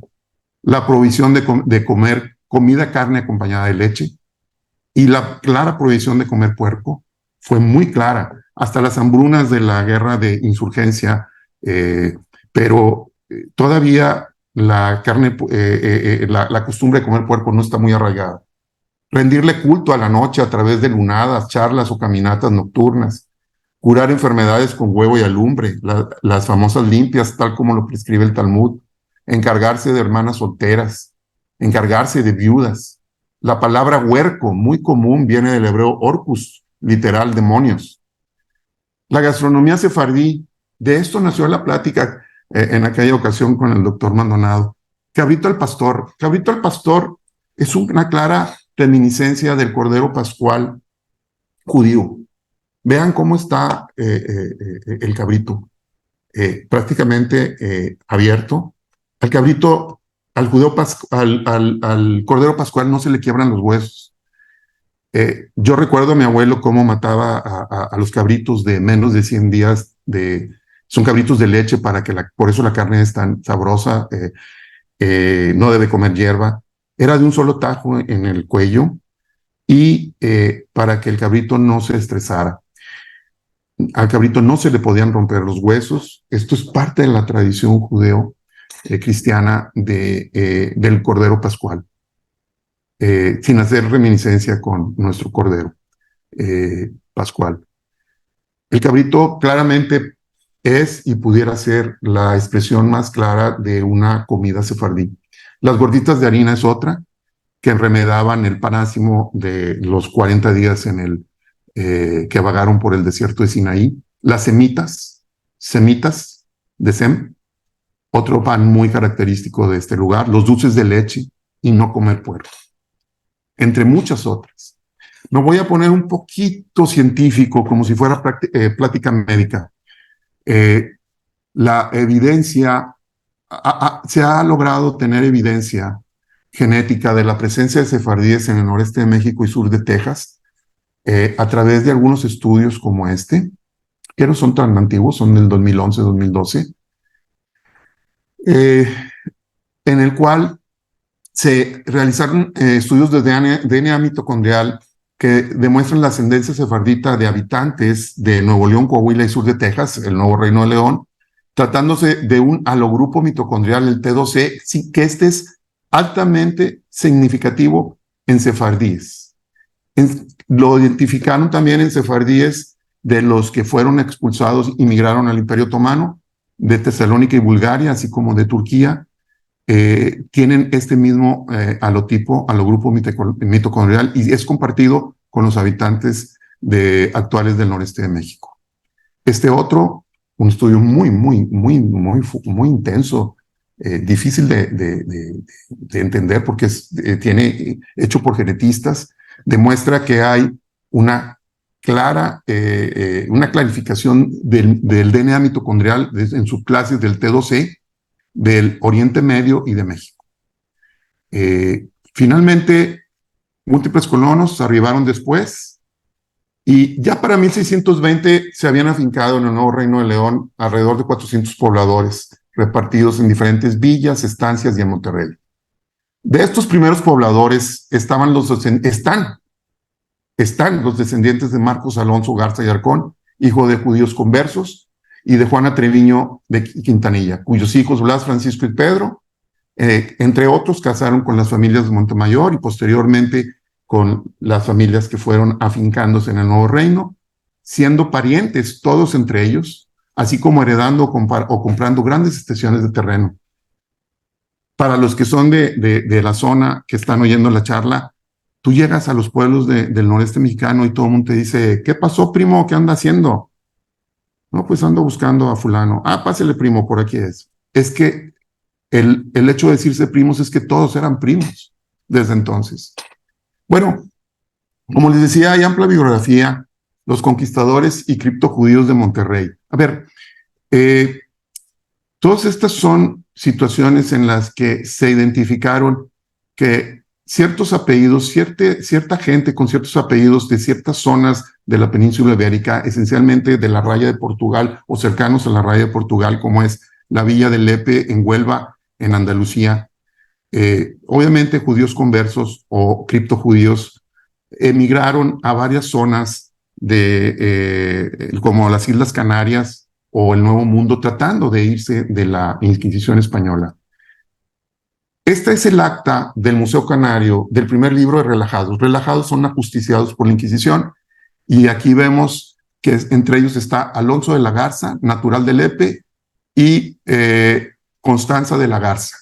La provisión de comer comida, carne acompañada de leche, y la clara prohibición de comer puerco fue muy clara, hasta las hambrunas de la guerra de insurgencia, pero todavía la costumbre de comer puerco no está muy arraigada. Rendirle culto a la noche a través de lunadas, charlas o caminatas nocturnas, curar enfermedades con huevo y alumbre, las famosas limpias, tal como lo prescribe el Talmud, encargarse de hermanas solteras, encargarse de viudas. La palabra huerco, muy común, viene del hebreo orcus, literal, demonios. La gastronomía sefardí, de esto nació la plática en aquella ocasión con el doctor Maldonado. Cabrito al pastor. Cabrito al pastor es una clara reminiscencia del Cordero Pascual judío. Vean cómo está el cabrito, prácticamente abierto. Al cabrito, al Cordero Pascual no se le quiebran los huesos. Yo recuerdo a mi abuelo cómo mataba a los cabritos de menos de 100 días. Son cabritos de leche por eso la carne es tan sabrosa. No debe comer hierba. Era de un solo tajo en el cuello y para que el cabrito no se estresara. Al cabrito no se le podían romper los huesos. Esto es parte de la tradición judeo-cristiana del Cordero Pascual, sin hacer reminiscencia con nuestro Cordero Pascual. El cabrito claramente es y pudiera ser la expresión más clara de una comida sefardí. Las gorditas de harina es otra, que remedaban el panásimo de los 40 días que vagaron por el desierto de Sinaí. Las semitas de Sem, otro pan muy característico de este lugar. Los dulces de leche y no comer puerco, entre muchas otras. Me voy a poner un poquito científico, como si fuera plática médica. La evidencia, se ha logrado tener evidencia genética de la presencia de sefardíes en el noreste de México y sur de Texas, a través de algunos estudios como este, que no son tan antiguos, son del 2011-2012, en el cual se realizaron estudios de DNA mitocondrial que demuestran la ascendencia sefardita de habitantes de Nuevo León, Coahuila y sur de Texas, el nuevo Reino de León, tratándose de un halogrupo mitocondrial, el T2C, sí, que este es altamente significativo en sefardíes. Lo identificaron también en sefardíes de los que fueron expulsados y migraron al Imperio Otomano, de Tesalónica y Bulgaria, así como de Turquía. Tienen este mismo halogrupo mitocondrial y es compartido con los habitantes actuales del noreste de México. Este otro, un estudio muy intenso, difícil de entender porque tiene hecho por genetistas, demuestra que hay una clara, una clarificación del DNA mitocondrial en subclases del T2E, del Oriente Medio y de México. Finalmente, múltiples colonos arribaron después y ya para 1620 se habían afincado en el Nuevo Reino de León alrededor de 400 pobladores repartidos en diferentes villas, estancias y en Monterrey. De estos primeros pobladores están los descendientes de Marcos Alonso Garza y Arcón, hijo de judíos conversos, y de Juana Treviño de Quintanilla, cuyos hijos Blas, Francisco y Pedro, entre otros, casaron con las familias de Montemayor y posteriormente con las familias que fueron afincándose en el Nuevo Reino, siendo parientes todos entre ellos, así como heredando o comprando grandes extensiones de terreno. Para los que son de la zona que están oyendo la charla, tú llegas a los pueblos del noreste mexicano y todo el mundo te dice, ¿qué pasó, primo? ¿Qué anda haciendo? No, pues ando buscando a fulano. Ah, pásele, primo, por aquí es. Es que el hecho de decirse primos es que todos eran primos desde entonces. Bueno, como les decía, hay amplia bibliografía, los conquistadores y criptojudíos de Monterrey. A ver, todas estas son situaciones en las que se identificaron que ciertos apellidos, cierta gente con ciertos apellidos de ciertas zonas de la península ibérica, esencialmente de la raya de Portugal o cercanos a la raya de Portugal, como es la villa de Lepe en Huelva, en Andalucía. Obviamente judíos conversos o criptojudíos emigraron a varias zonas como las Islas Canarias o el Nuevo Mundo, tratando de irse de la Inquisición española. Este es el acta del Museo Canario del primer libro de Relajados. Relajados son ajusticiados por la Inquisición, y aquí vemos que entre ellos está Alonso de la Garza, natural de Lepe, y Constanza de la Garza,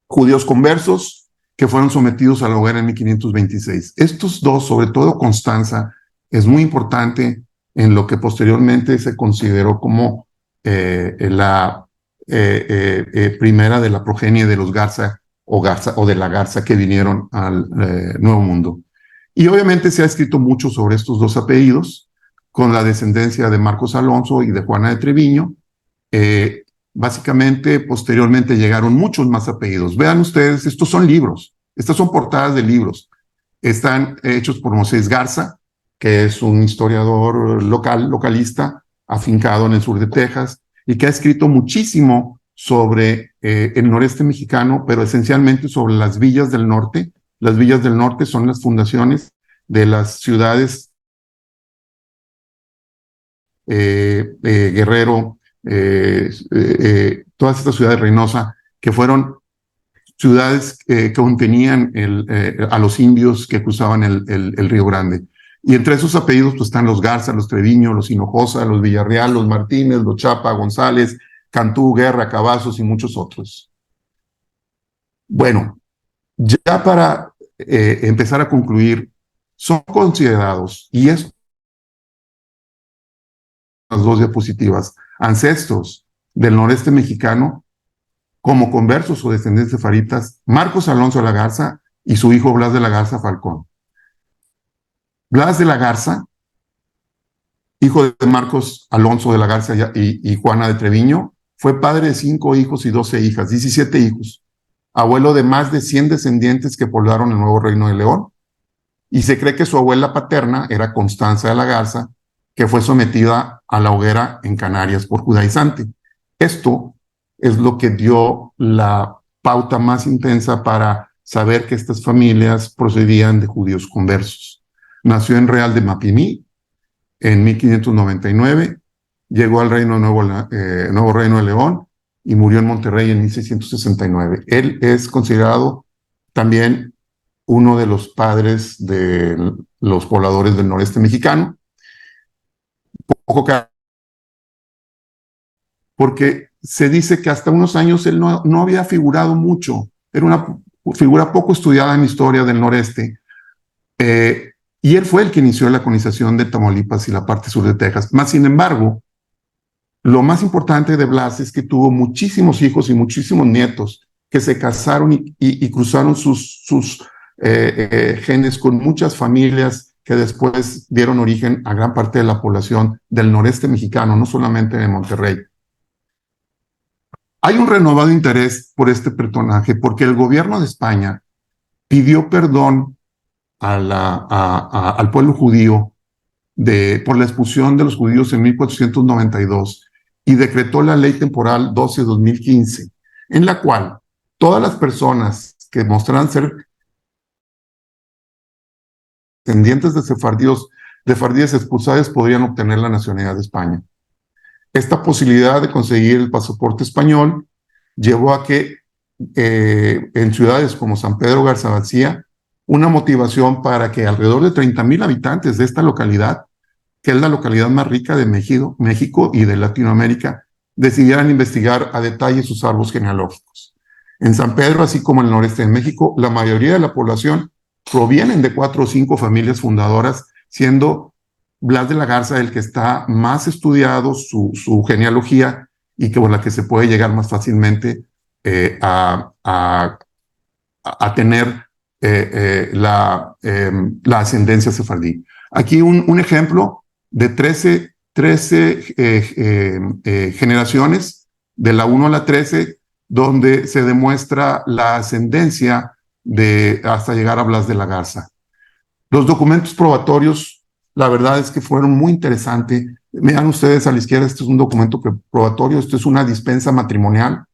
judíos conversos que fueron sometidos a la hoguera en 1526. Estos dos, sobre todo Constanza, es muy importante en lo que posteriormente se consideró como la primera de la progenie de los Garza o de la Garza que vinieron al Nuevo Mundo. Y obviamente se ha escrito mucho sobre estos dos apellidos, con la descendencia de Marcos Alonso y de Juana de Treviño. Básicamente, posteriormente llegaron muchos más apellidos. Vean ustedes, estos son libros, estas son portadas de libros. Están hechos por Moisés Garza, que es un historiador localista, afincado en el sur de Texas, y que ha escrito muchísimo sobre el noreste mexicano, pero esencialmente sobre las villas del norte. Las villas del norte son las fundaciones de las ciudades Guerrero, todas estas ciudades Reynosa, que fueron ciudades que contenían a los indios que cruzaban el Río Grande. Y entre esos apellidos pues, están los Garza, los Treviño, los Hinojosa, los Villarreal, los Martínez, los Chapa, González, Cantú, Guerra, Cavazos y muchos otros. Bueno, ya para empezar a concluir, son considerados, y es las dos diapositivas, ancestros del noreste mexicano como conversos o descendientes sefaritas, Marcos Alonso de la Garza y su hijo Blas de la Garza Falcón. Blas de la Garza, hijo de Marcos Alonso de la Garza y Juana de Treviño, fue padre de 5 hijos y 12 hijas, 17 hijos, abuelo de más de 100 descendientes que poblaron el Nuevo Reino de León, y se cree que su abuela paterna era Constanza de la Garza, que fue sometida a la hoguera en Canarias por judaizante. Esto es lo que dio la pauta más intensa para saber que estas familias procedían de judíos conversos. Nació en Real de Mapimí en 1599, llegó al Nuevo Reino de León y murió en Monterrey en 1669. Él es considerado también uno de los padres de los pobladores del noreste mexicano, porque se dice que hasta unos años él no había figurado mucho, era una figura poco estudiada en la historia del noreste, y él fue el que inició la colonización de Tamaulipas y la parte sur de Texas. Más sin embargo, lo más importante de Blas es que tuvo muchísimos hijos y muchísimos nietos que se casaron y cruzaron sus genes con muchas familias que después dieron origen a gran parte de la población del noreste mexicano, no solamente de Monterrey. Hay un renovado interés por este personaje porque el gobierno de España pidió perdón al pueblo judío por la expulsión de los judíos en 1492 y decretó la ley temporal 12-2015, en la cual todas las personas que mostraran ser descendientes de sefardíes expulsados podrían obtener la nacionalidad de España. Esta posibilidad de conseguir el pasaporte español llevó a que en ciudades como San Pedro Garza García, una motivación para que alrededor de 30,000 habitantes de esta localidad, que es la localidad más rica de México y de Latinoamérica, decidieran investigar a detalle sus árboles genealógicos. En San Pedro, así como en el noreste de México, la mayoría de la población provienen de 4 o 5 familias fundadoras, siendo Blas de la Garza el que está más estudiado, su genealogía, y que por la que se puede llegar más fácilmente a tener la ascendencia sefardí. Aquí un ejemplo de 13 generaciones, de la 1 a la 13, donde se demuestra la ascendencia hasta llegar a Blas de la Garza. Los documentos probatorios, la verdad es que fueron muy interesantes. Vean ustedes a la izquierda, este es un documento probatorio, esto es una dispensa matrimonial,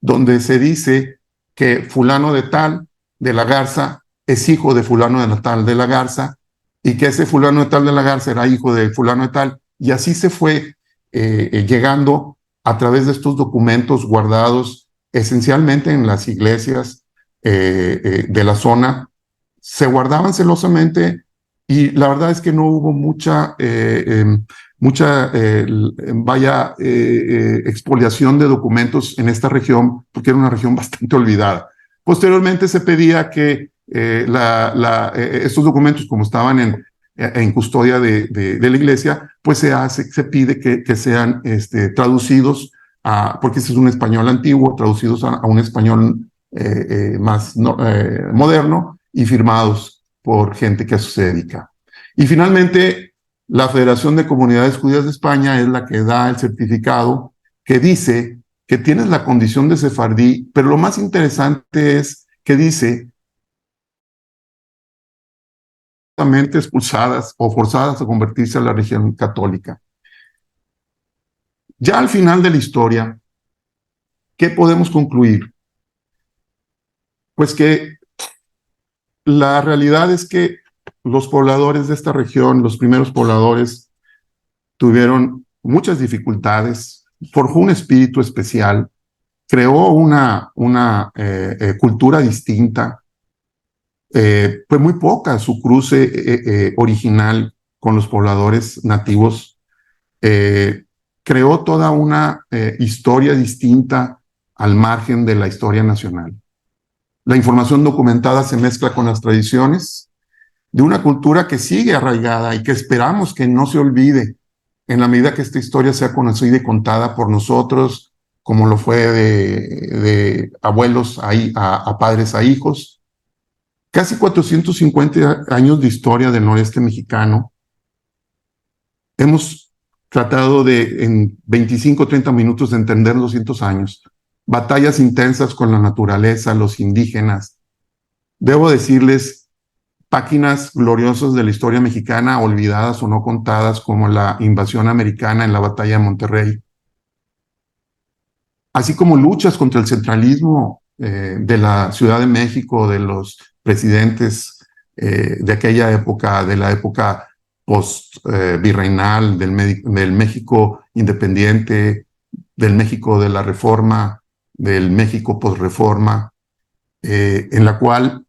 donde se dice que fulano de tal, de la Garza, es hijo de fulano de tal de la Garza, y que ese fulano de tal de la Garza era hijo de fulano de tal, y así se fue llegando a través de estos documentos guardados esencialmente en las iglesias de la zona. Se guardaban celosamente y la verdad es que no hubo mucha expoliación de documentos en esta región, porque era una región bastante olvidada. Posteriormente se pedía que estos documentos, como estaban en custodia de la iglesia, pues se pide que sean traducidos, porque ese es un español antiguo, traducidos a un español más moderno y firmados por gente que a eso se dedica. Y finalmente, la Federación de Comunidades Judías de España es la que da el certificado que dice que tienes la condición de sefardí, pero lo más interesante es que dice expulsadas o forzadas a convertirse a la religión católica. Ya al final de la historia, ¿qué podemos concluir? Pues que la realidad es que los pobladores de esta región, los primeros pobladores, tuvieron muchas dificultades, forjó un espíritu especial, creó una cultura distinta. Fue muy poca su cruce original con los pobladores nativos. Creó toda una historia distinta al margen de la historia nacional. La información documentada se mezcla con las tradiciones de una cultura que sigue arraigada y que esperamos que no se olvide en la medida que esta historia sea conocida y contada por nosotros, como lo fue de abuelos a padres a hijos. Casi 450 años de historia del noreste mexicano. Hemos tratado en 25 o 30 minutos de entender 200 años. Batallas intensas con la naturaleza, los indígenas. Debo decirles, páginas gloriosas de la historia mexicana, olvidadas o no contadas, como la invasión americana en la batalla de Monterrey. Así como luchas contra el centralismo de la Ciudad de México, de los presidentes de aquella época, de la época post-virreinal, del México independiente, del México de la Reforma, del México post-reforma, en la cual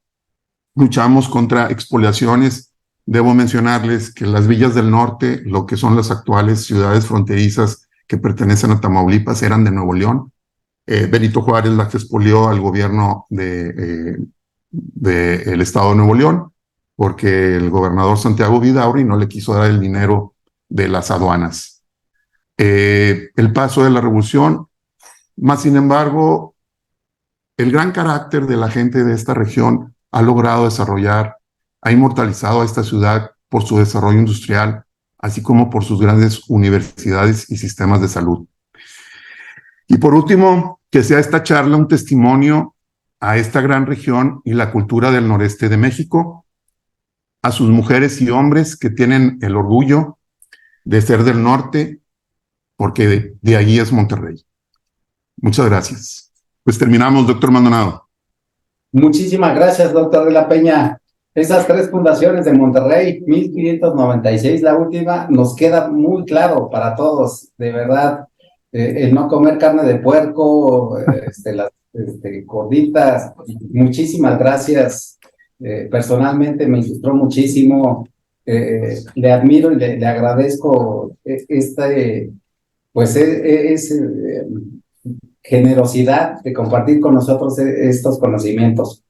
luchamos contra expoliaciones. Debo mencionarles que las villas del norte, lo que son las actuales ciudades fronterizas que pertenecen a Tamaulipas, eran de Nuevo León. Benito Juárez las expolió al gobierno del estado de Nuevo León, porque el gobernador Santiago Vidaurri no le quiso dar el dinero de las aduanas. El paso de la revolución, más sin embargo, el gran carácter de la gente de esta región ha logrado desarrollar, ha inmortalizado a esta ciudad por su desarrollo industrial, así como por sus grandes universidades y sistemas de salud. Y por último, que sea esta charla un testimonio a esta gran región y la cultura del noreste de México, a sus mujeres y hombres que tienen el orgullo de ser del norte, porque de allí es Monterrey. Muchas gracias. Pues terminamos, doctor Maldonado. Muchísimas gracias, doctor de la Peña. Esas 3 fundaciones de Monterrey, 1596, la última, nos queda muy claro para todos, de verdad, el no comer carne de puerco, las gorditas. Muchísimas gracias. Personalmente me ilustró muchísimo. Le admiro y le agradezco generosidad de compartir con nosotros estos conocimientos.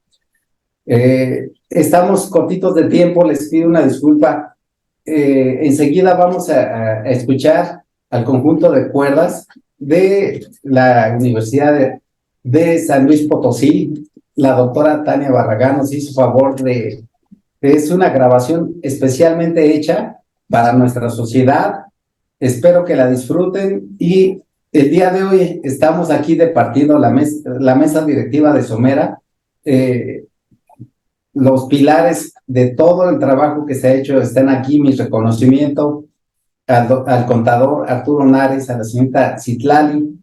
Estamos cortitos de tiempo, les pido una disculpa. Enseguida vamos a escuchar al conjunto de cuerdas de la Universidad de San Luis Potosí. La doctora Tania Barragán nos hizo favor es una grabación especialmente hecha para nuestra sociedad. Espero que la disfruten y el día de hoy estamos aquí departiendo la mesa directiva de Somera. Los pilares de todo el trabajo que se ha hecho están aquí. Mi reconocimiento al contador Arturo Nares, a la señorita Citlali.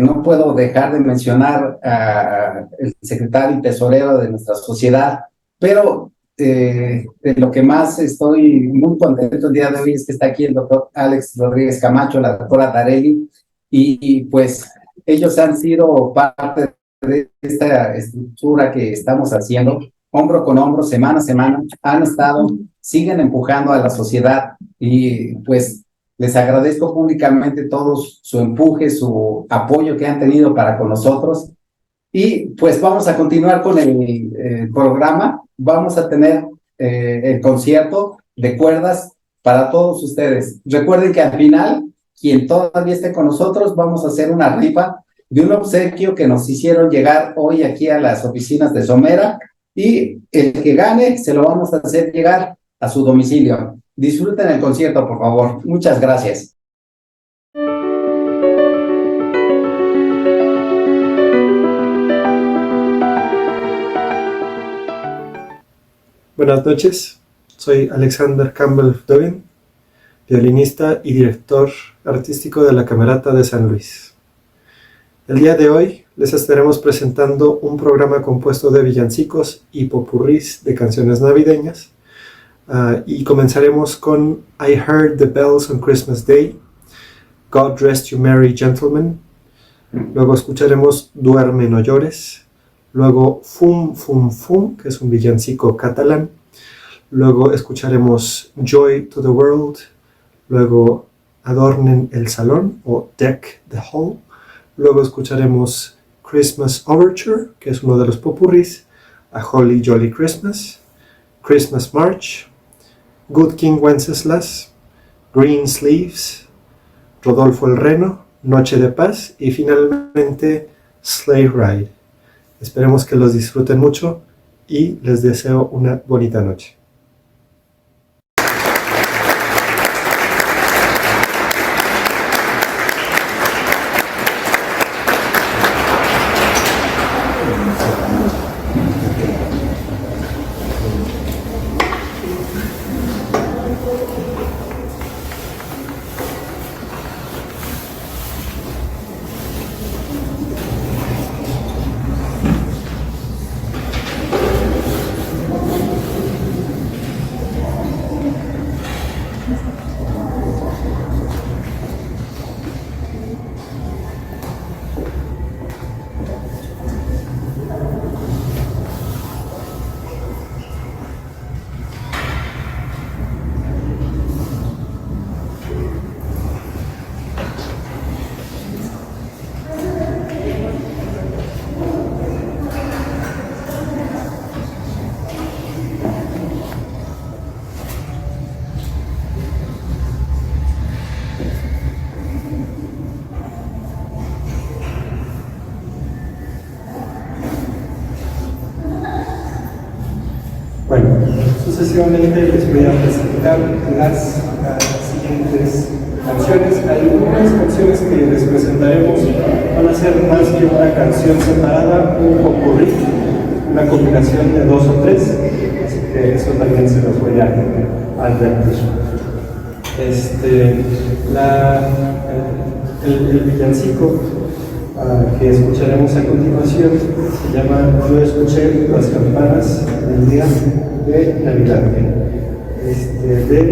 No puedo dejar de mencionar al secretario y tesorero de nuestra sociedad, pero de lo que más estoy muy contento el día de hoy es que está aquí el doctor Alex Rodríguez Camacho, la doctora Darelli, y pues ellos han sido parte de esta estructura que estamos haciendo, hombro con hombro, semana a semana, han estado, siguen empujando a la sociedad y pues les agradezco públicamente todos su empuje, su apoyo que han tenido para con nosotros. Y pues vamos a continuar con el programa. Vamos a tener el concierto de cuerdas para todos ustedes. Recuerden que al final, quien todavía esté con nosotros, vamos a hacer una rifa de un obsequio que nos hicieron llegar hoy aquí a las oficinas de Somera, y el que gane se lo vamos a hacer llegar a su domicilio. Disfruten el concierto, por favor. Muchas gracias. Buenas noches, soy Alexander Campbell Dovin, violinista y director artístico de la Camerata de San Luis. El día de hoy les estaremos presentando un programa compuesto de villancicos y popurrís de canciones navideñas, y comenzaremos con I Heard the Bells on Christmas Day, God Rest You Merry Gentlemen, luego escucharemos Duerme No Llores, luego Fum Fum Fum, que es un villancico catalán, luego escucharemos Joy to the World, luego Adornen el Salón o Deck the Hall, luego escucharemos Christmas Overture, que es uno de los popurrís, A Holly Jolly Christmas, Christmas March, Good King Wenceslas, Green Sleeves, Rodolfo el Reno, Noche de Paz y finalmente Sleigh Ride. Esperemos que los disfruten mucho y les deseo una bonita noche. sucesivamente les voy a presentar las siguientes canciones. Algunas canciones que les presentaremos van a ser más que una canción separada, un popurrí, una combinación de 2 o 3, así que eso también se los voy a advertir. El villancico que escucharemos a continuación se llama Yo escuché las campanas del día de Navidad, de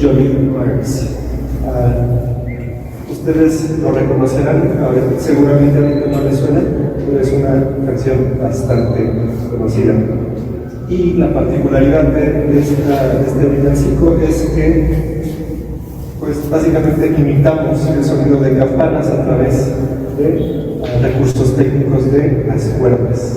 Johnny Marks. Ustedes lo reconocerán, seguramente ahorita no les suena, pero es una canción bastante conocida. Y la particularidad de este villancico es que, pues básicamente imitamos el sonido de campanas a través de recursos técnicos de las cuerdas.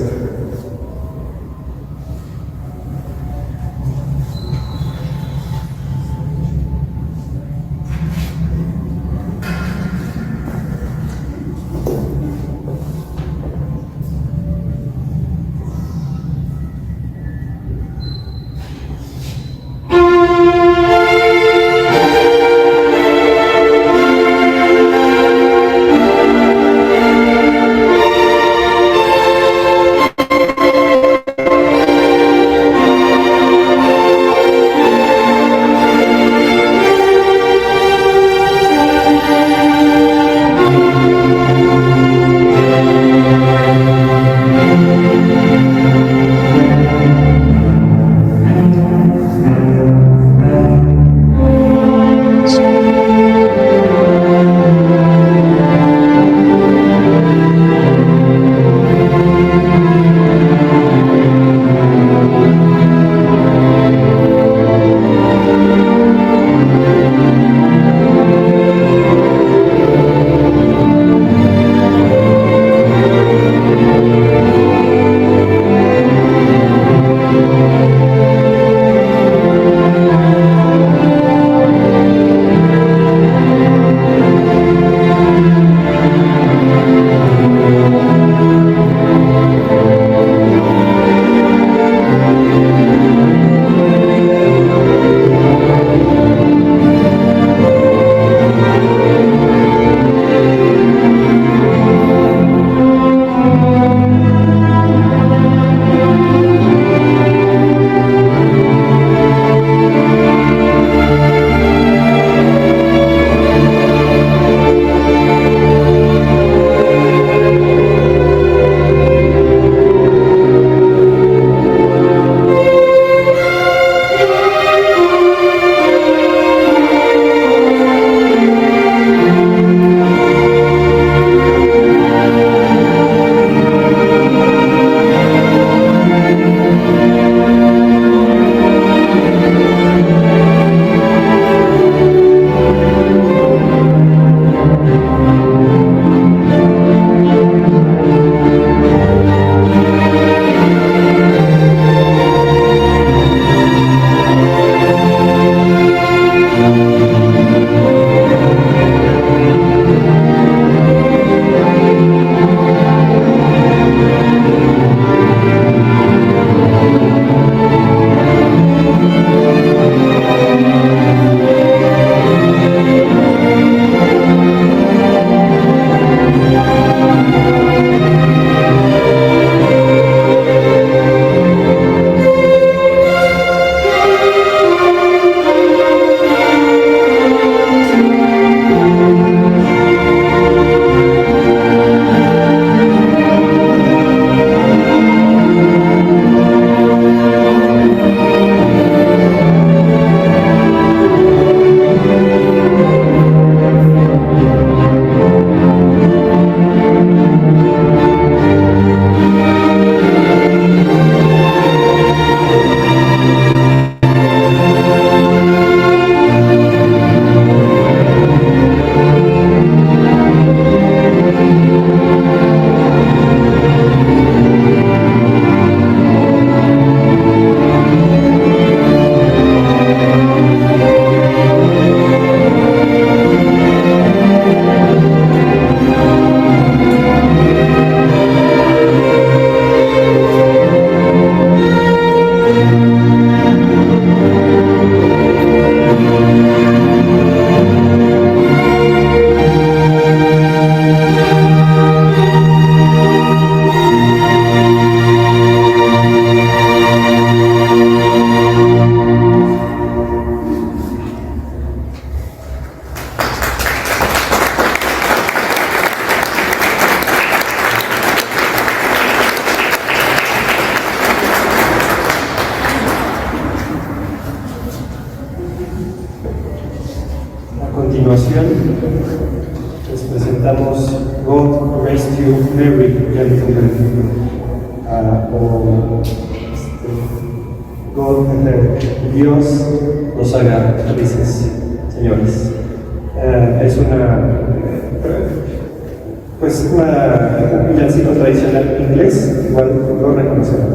continuación, les presentamos God Raised You Merry Gentlemen, o Dios nos haga felices, señores. Es un villancico tradicional inglés, igual lo reconocemos.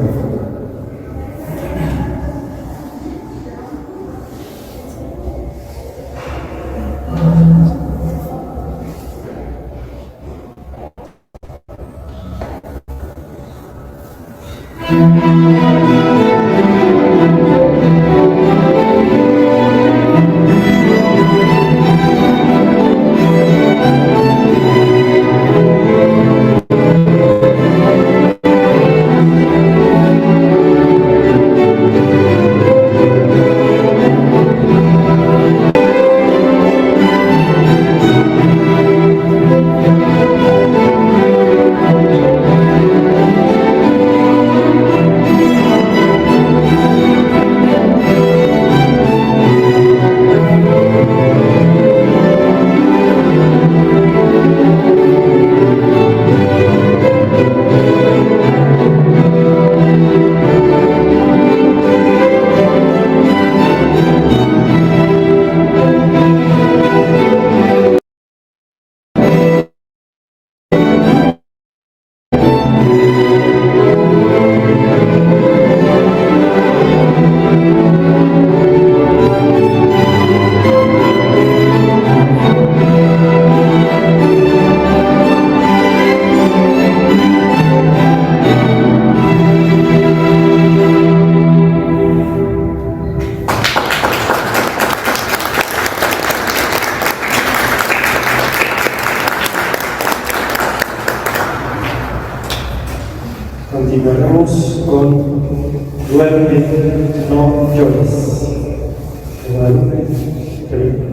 Continuaremos con Duerme, no llores. Duerme, querido.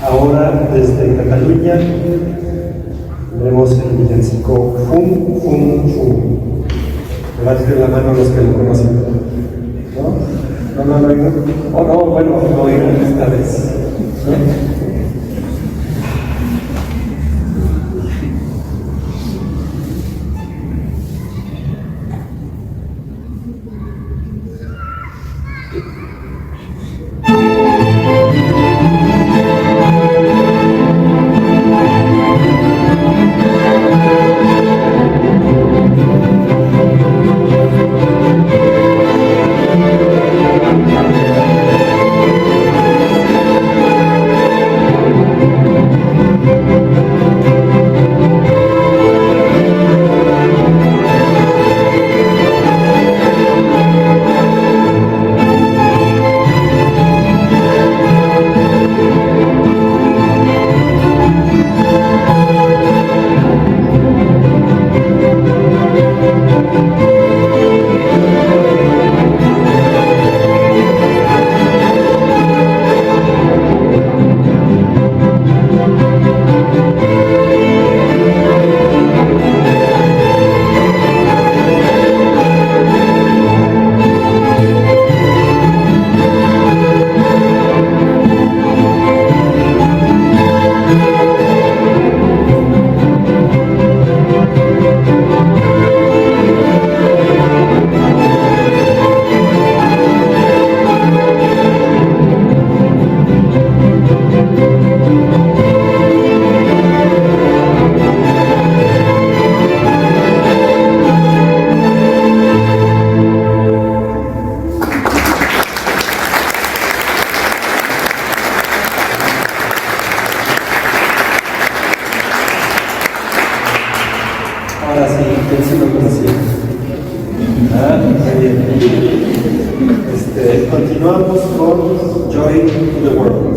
Ahora, desde Cataluña, vemos el villancico Fum, Fum, Fum. Levanten la mano los que lo conocen. ¿No? ¿No lo han oído? Oh, no, bueno, lo oirán esta vez. ¿No? Ahora sí, ¿quién se lo conocía? Muy bien. Continuamos con Joy to the World.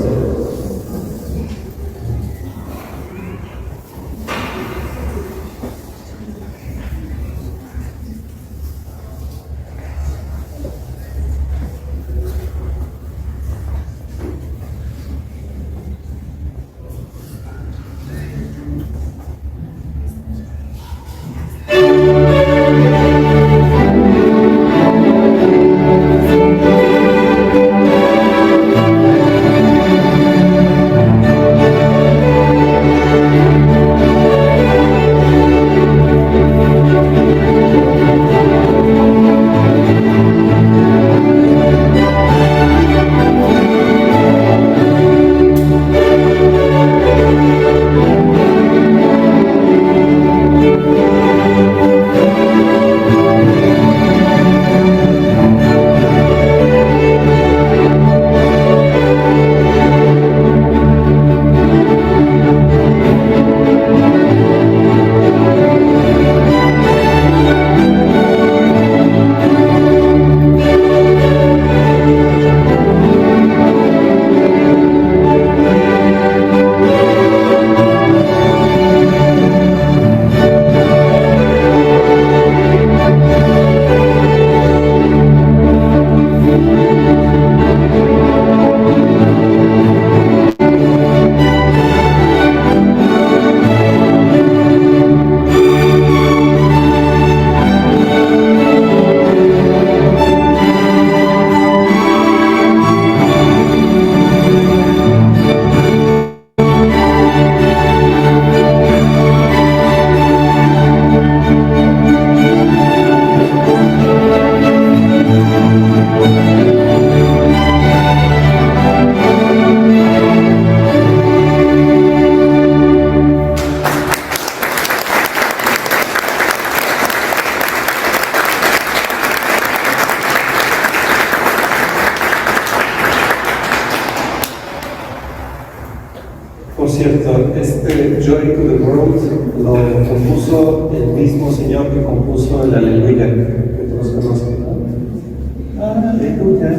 Por cierto, este Joy to the World lo compuso el mismo señor que compuso el Aleluya, que todos conocen, ¿no? Aleluya.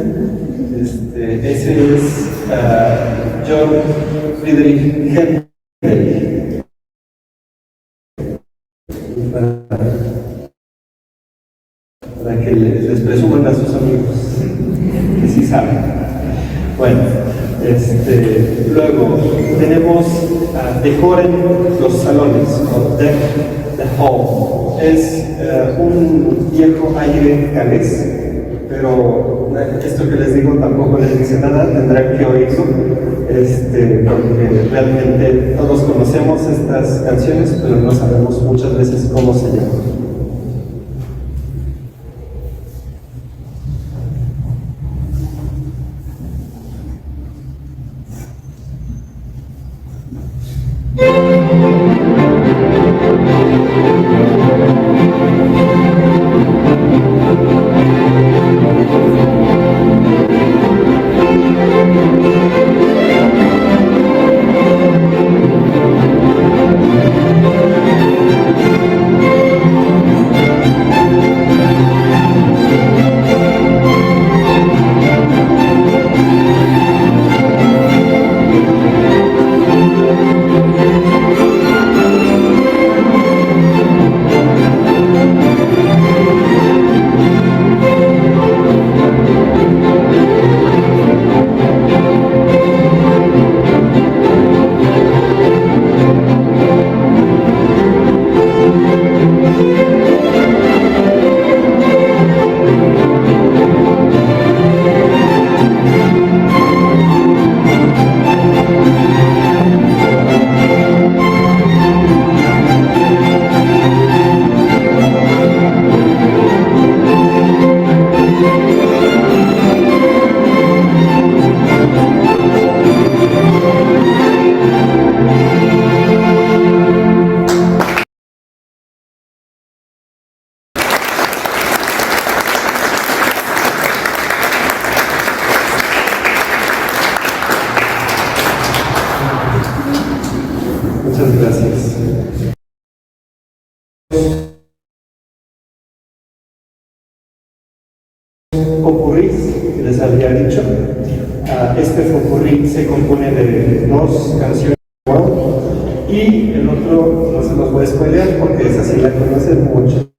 Ese es John Friedrich Händel. Para que les presuman a sus amigos que sí saben. Bueno, Luego tenemos decoren los salones, o deck the hall. Es un viejo aire galés, pero esto que les digo tampoco les dice nada, tendrán que oírlo, porque realmente todos conocemos estas canciones, pero no sabemos muchas veces cómo se llaman. Muchas gracias. Popurrí, que les había dicho. Este popurrí se compone de 2 canciones y el otro no se los voy a spoilear porque esa sí la conocen mucho.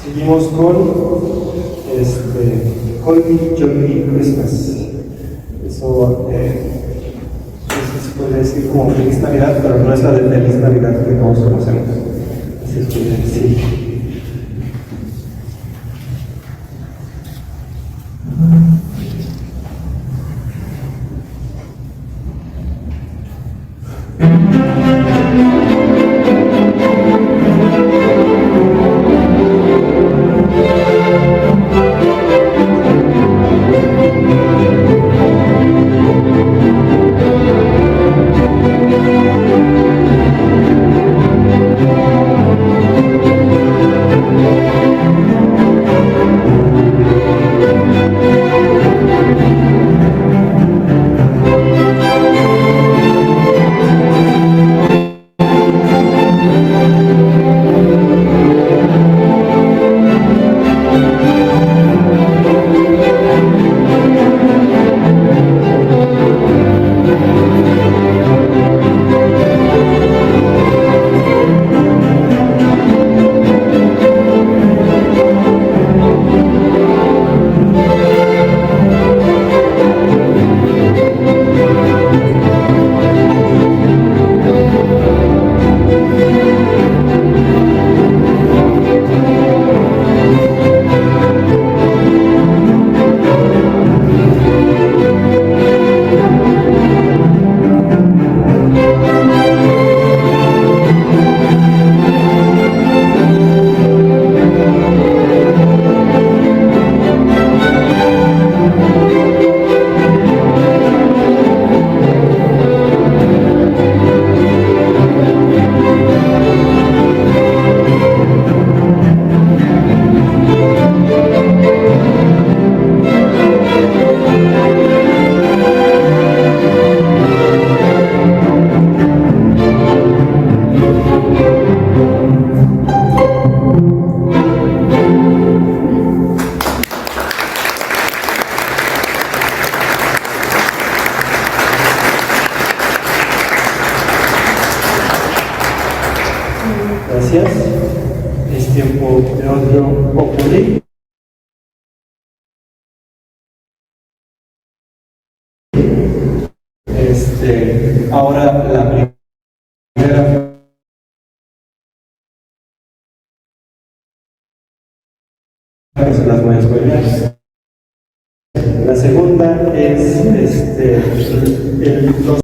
Seguimos con Holy Jolly Christmas. Eso se puede decir como Feliz Navidad, pero no es la de Feliz Navidad que todos conocemos. Así es que sí. Gracias. Es tiempo de otro populi. Ahora la primera se las voy a spoilear. La segunda es los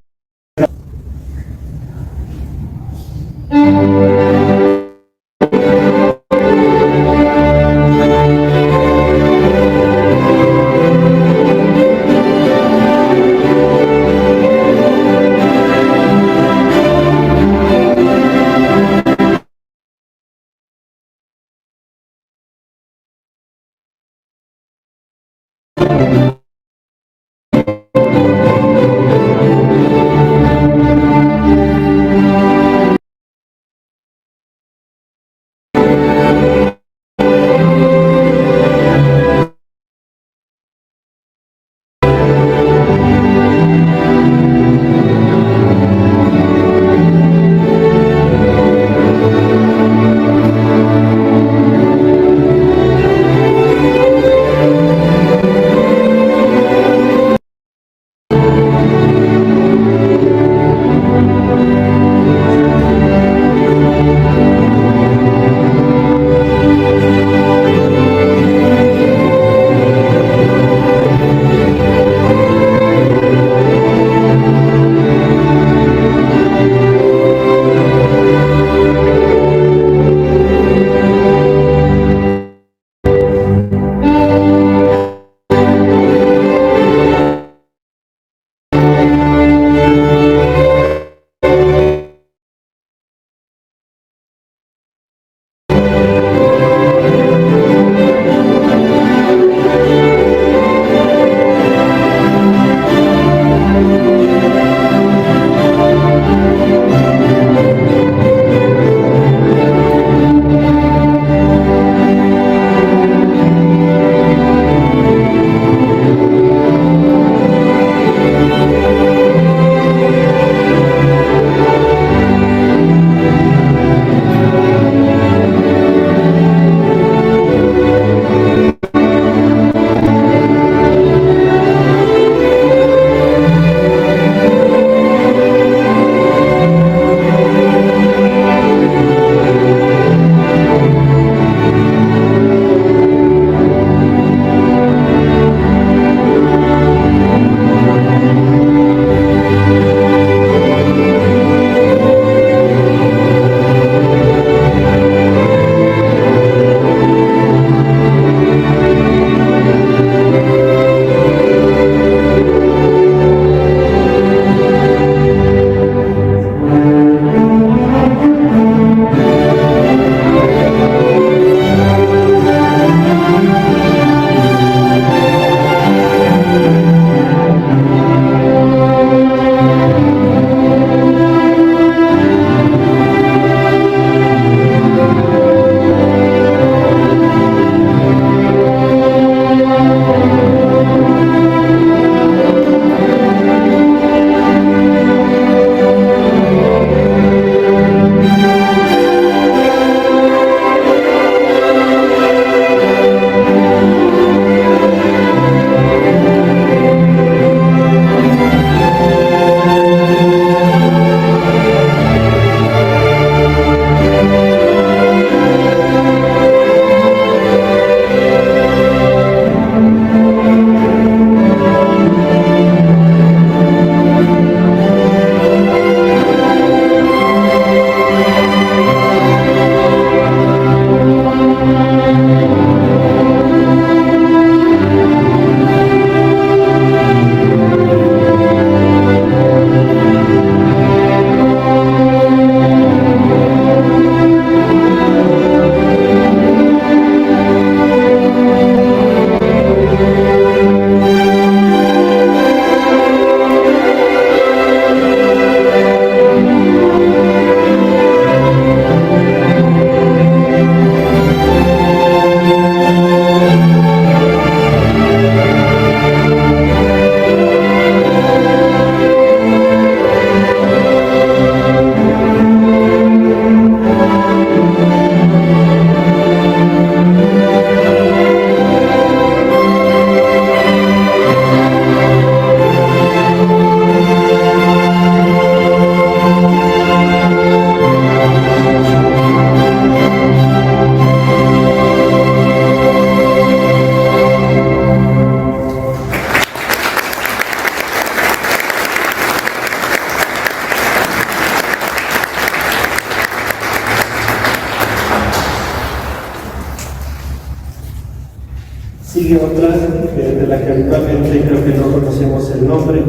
Sigue otra de la que actualmente creo que no conocemos el nombre.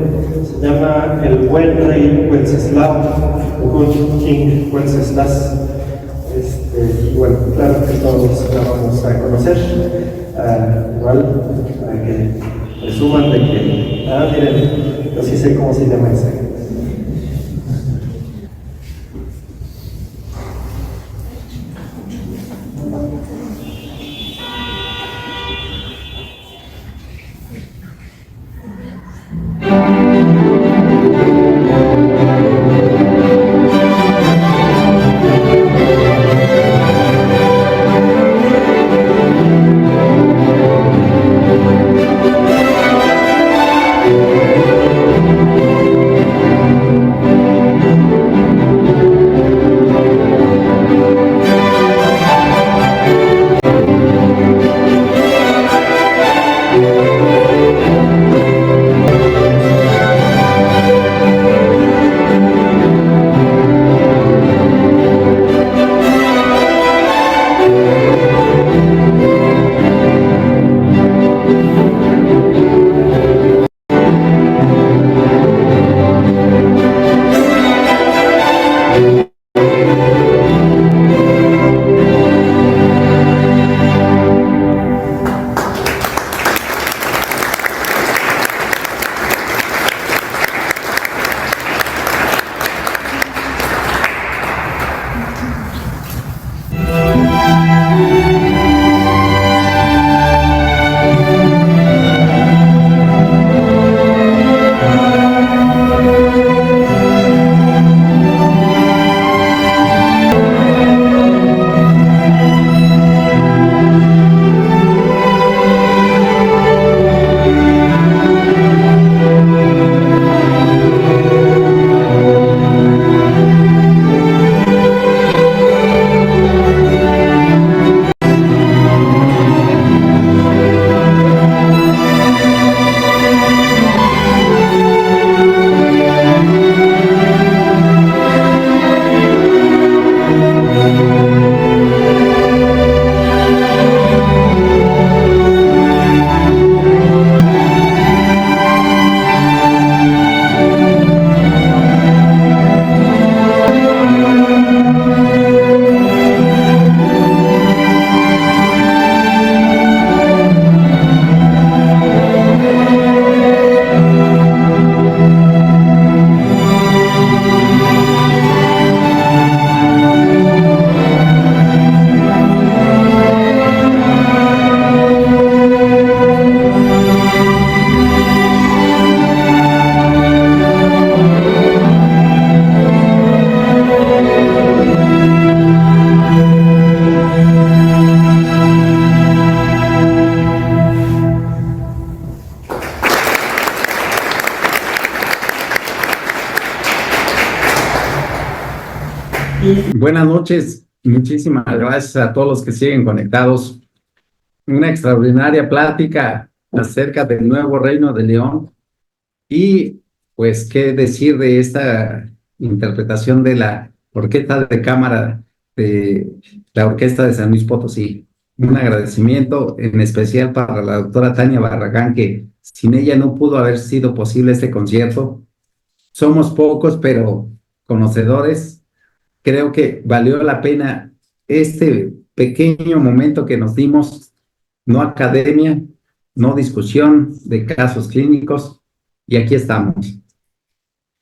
Se llama el Buen Rey Wenceslao, o Good King Wenceslas. Y bueno, claro que todos la vamos a conocer. Igual, para que presuman de que, miren, yo sí sé cómo se llama ese. Buenas noches, muchísimas gracias a todos los que siguen conectados. Una extraordinaria plática acerca del nuevo Reino de León y pues qué decir de esta interpretación de la orquesta de cámara de la Orquesta de San Luis Potosí. Un agradecimiento en especial para la doctora Tania Barragán, que sin ella no pudo haber sido posible este concierto. Somos pocos, pero conocedores. Creo que valió la pena este pequeño momento que nos dimos, no academia, no discusión de casos clínicos, y aquí estamos.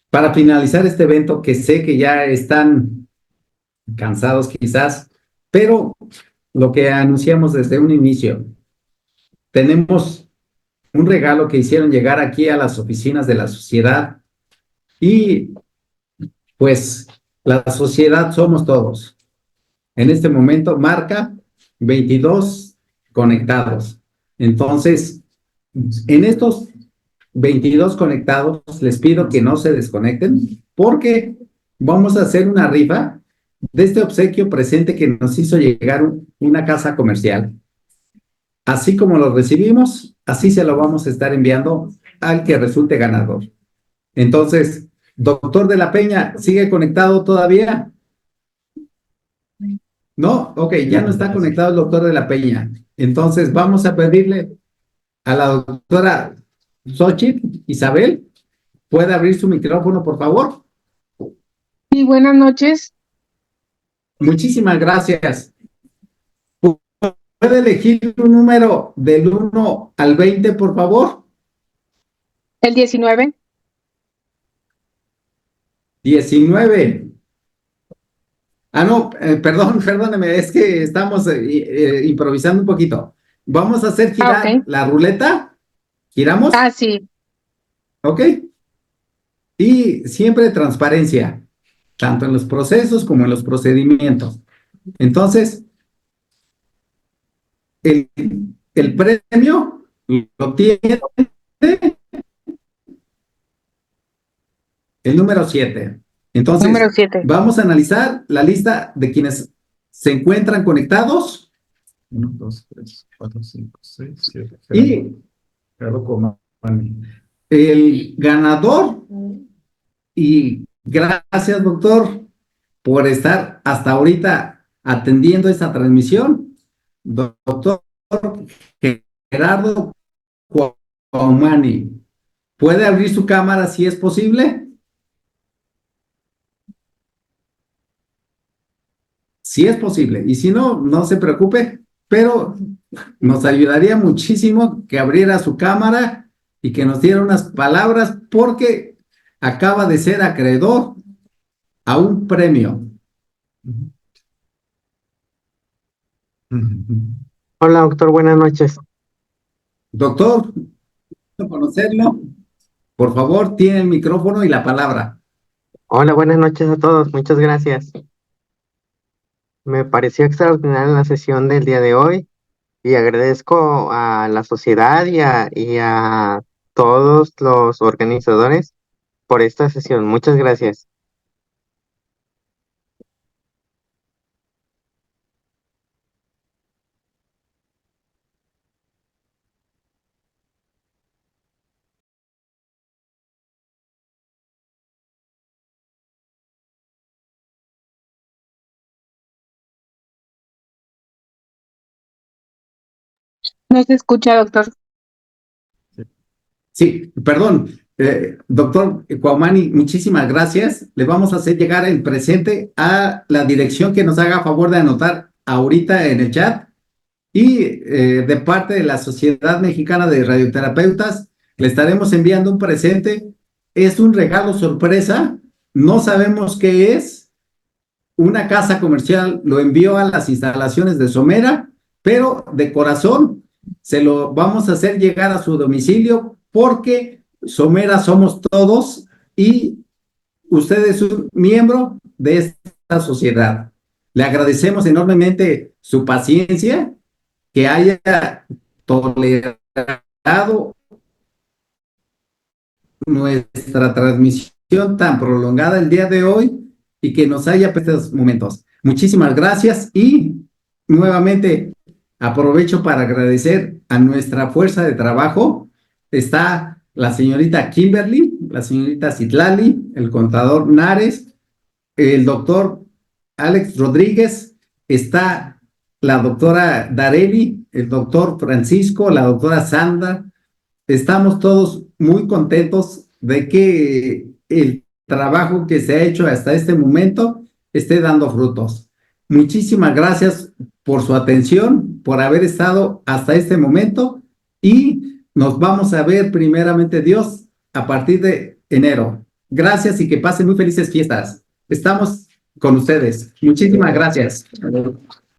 Para finalizar este evento, que sé que ya están cansados quizás, pero lo que anunciamos desde un inicio, tenemos un regalo que hicieron llegar aquí a las oficinas de la sociedad y pues la sociedad somos todos. En este momento marca 22 conectados. Entonces, en estos 22 conectados, les pido que no se desconecten porque vamos a hacer una rifa de este obsequio presente que nos hizo llegar una casa comercial. Así como lo recibimos, así se lo vamos a estar enviando al que resulte ganador. Entonces, doctor de la Peña, ¿sigue conectado todavía? ¿No? Ok, ya no está conectado el doctor de la Peña. Entonces, vamos a pedirle a la doctora Xochitl Isabel. ¿Puede abrir su micrófono, por favor? Sí, buenas noches. Muchísimas gracias. ¿Puede elegir un número del 1 al 20, por favor? El 19. 19. No, perdóneme, es que estamos improvisando un poquito. Vamos a hacer girar Ok. la ruleta. ¿Giramos? Sí. ¿Ok? Y siempre transparencia, tanto en los procesos como en los procedimientos. Entonces, el premio lo tiene el número 7. Entonces, Número 7. vamos a analizar la lista de quienes se encuentran conectados. 1, 2, 3, 4, 5, 6, 7. Y el ganador, y gracias, doctor, por estar hasta ahorita atendiendo esta transmisión, doctor Gerardo Cuaumani. ¿Puede abrir su cámara si es posible? Si es posible, y si no, no se preocupe, pero nos ayudaría muchísimo que abriera su cámara y que nos diera unas palabras, porque acaba de ser acreedor a un premio. Hola, doctor, buenas noches. Doctor, quiero conocerlo. Por favor, tiene el micrófono y la palabra. Hola, buenas noches a todos. Muchas gracias. Me pareció extraordinaria la sesión del día de hoy y agradezco a la sociedad y a todos los organizadores por esta sesión. Muchas gracias. No se escucha, doctor. Sí, perdón, doctor Cuaumani, muchísimas gracias. Le vamos a hacer llegar el presente a la dirección que nos haga favor de anotar ahorita en el chat. Y de parte de la Sociedad Mexicana de Radioterapeutas, le estaremos enviando un presente. Es un regalo sorpresa, no sabemos qué es. Una casa comercial lo envió a las instalaciones de Somera, pero de corazón se lo vamos a hacer llegar a su domicilio, porque Somera somos todos y usted es un miembro de esta sociedad. Le agradecemos enormemente su paciencia, que haya tolerado nuestra transmisión tan prolongada el día de hoy y que nos haya prestado estos momentos. Muchísimas gracias, y nuevamente aprovecho para agradecer a nuestra fuerza de trabajo. Está la señorita Kimberly, la señorita Citlali, el contador Nares, el doctor Alex Rodríguez, está la doctora Dareli, el doctor Francisco, la doctora Sandra. Estamos todos muy contentos de que el trabajo que se ha hecho hasta este momento esté dando frutos. Muchísimas gracias por su atención, por haber estado hasta este momento, y nos vamos a ver primeramente Dios a partir de enero. Gracias y que pasen muy felices fiestas. Estamos con ustedes. Muchísimas gracias.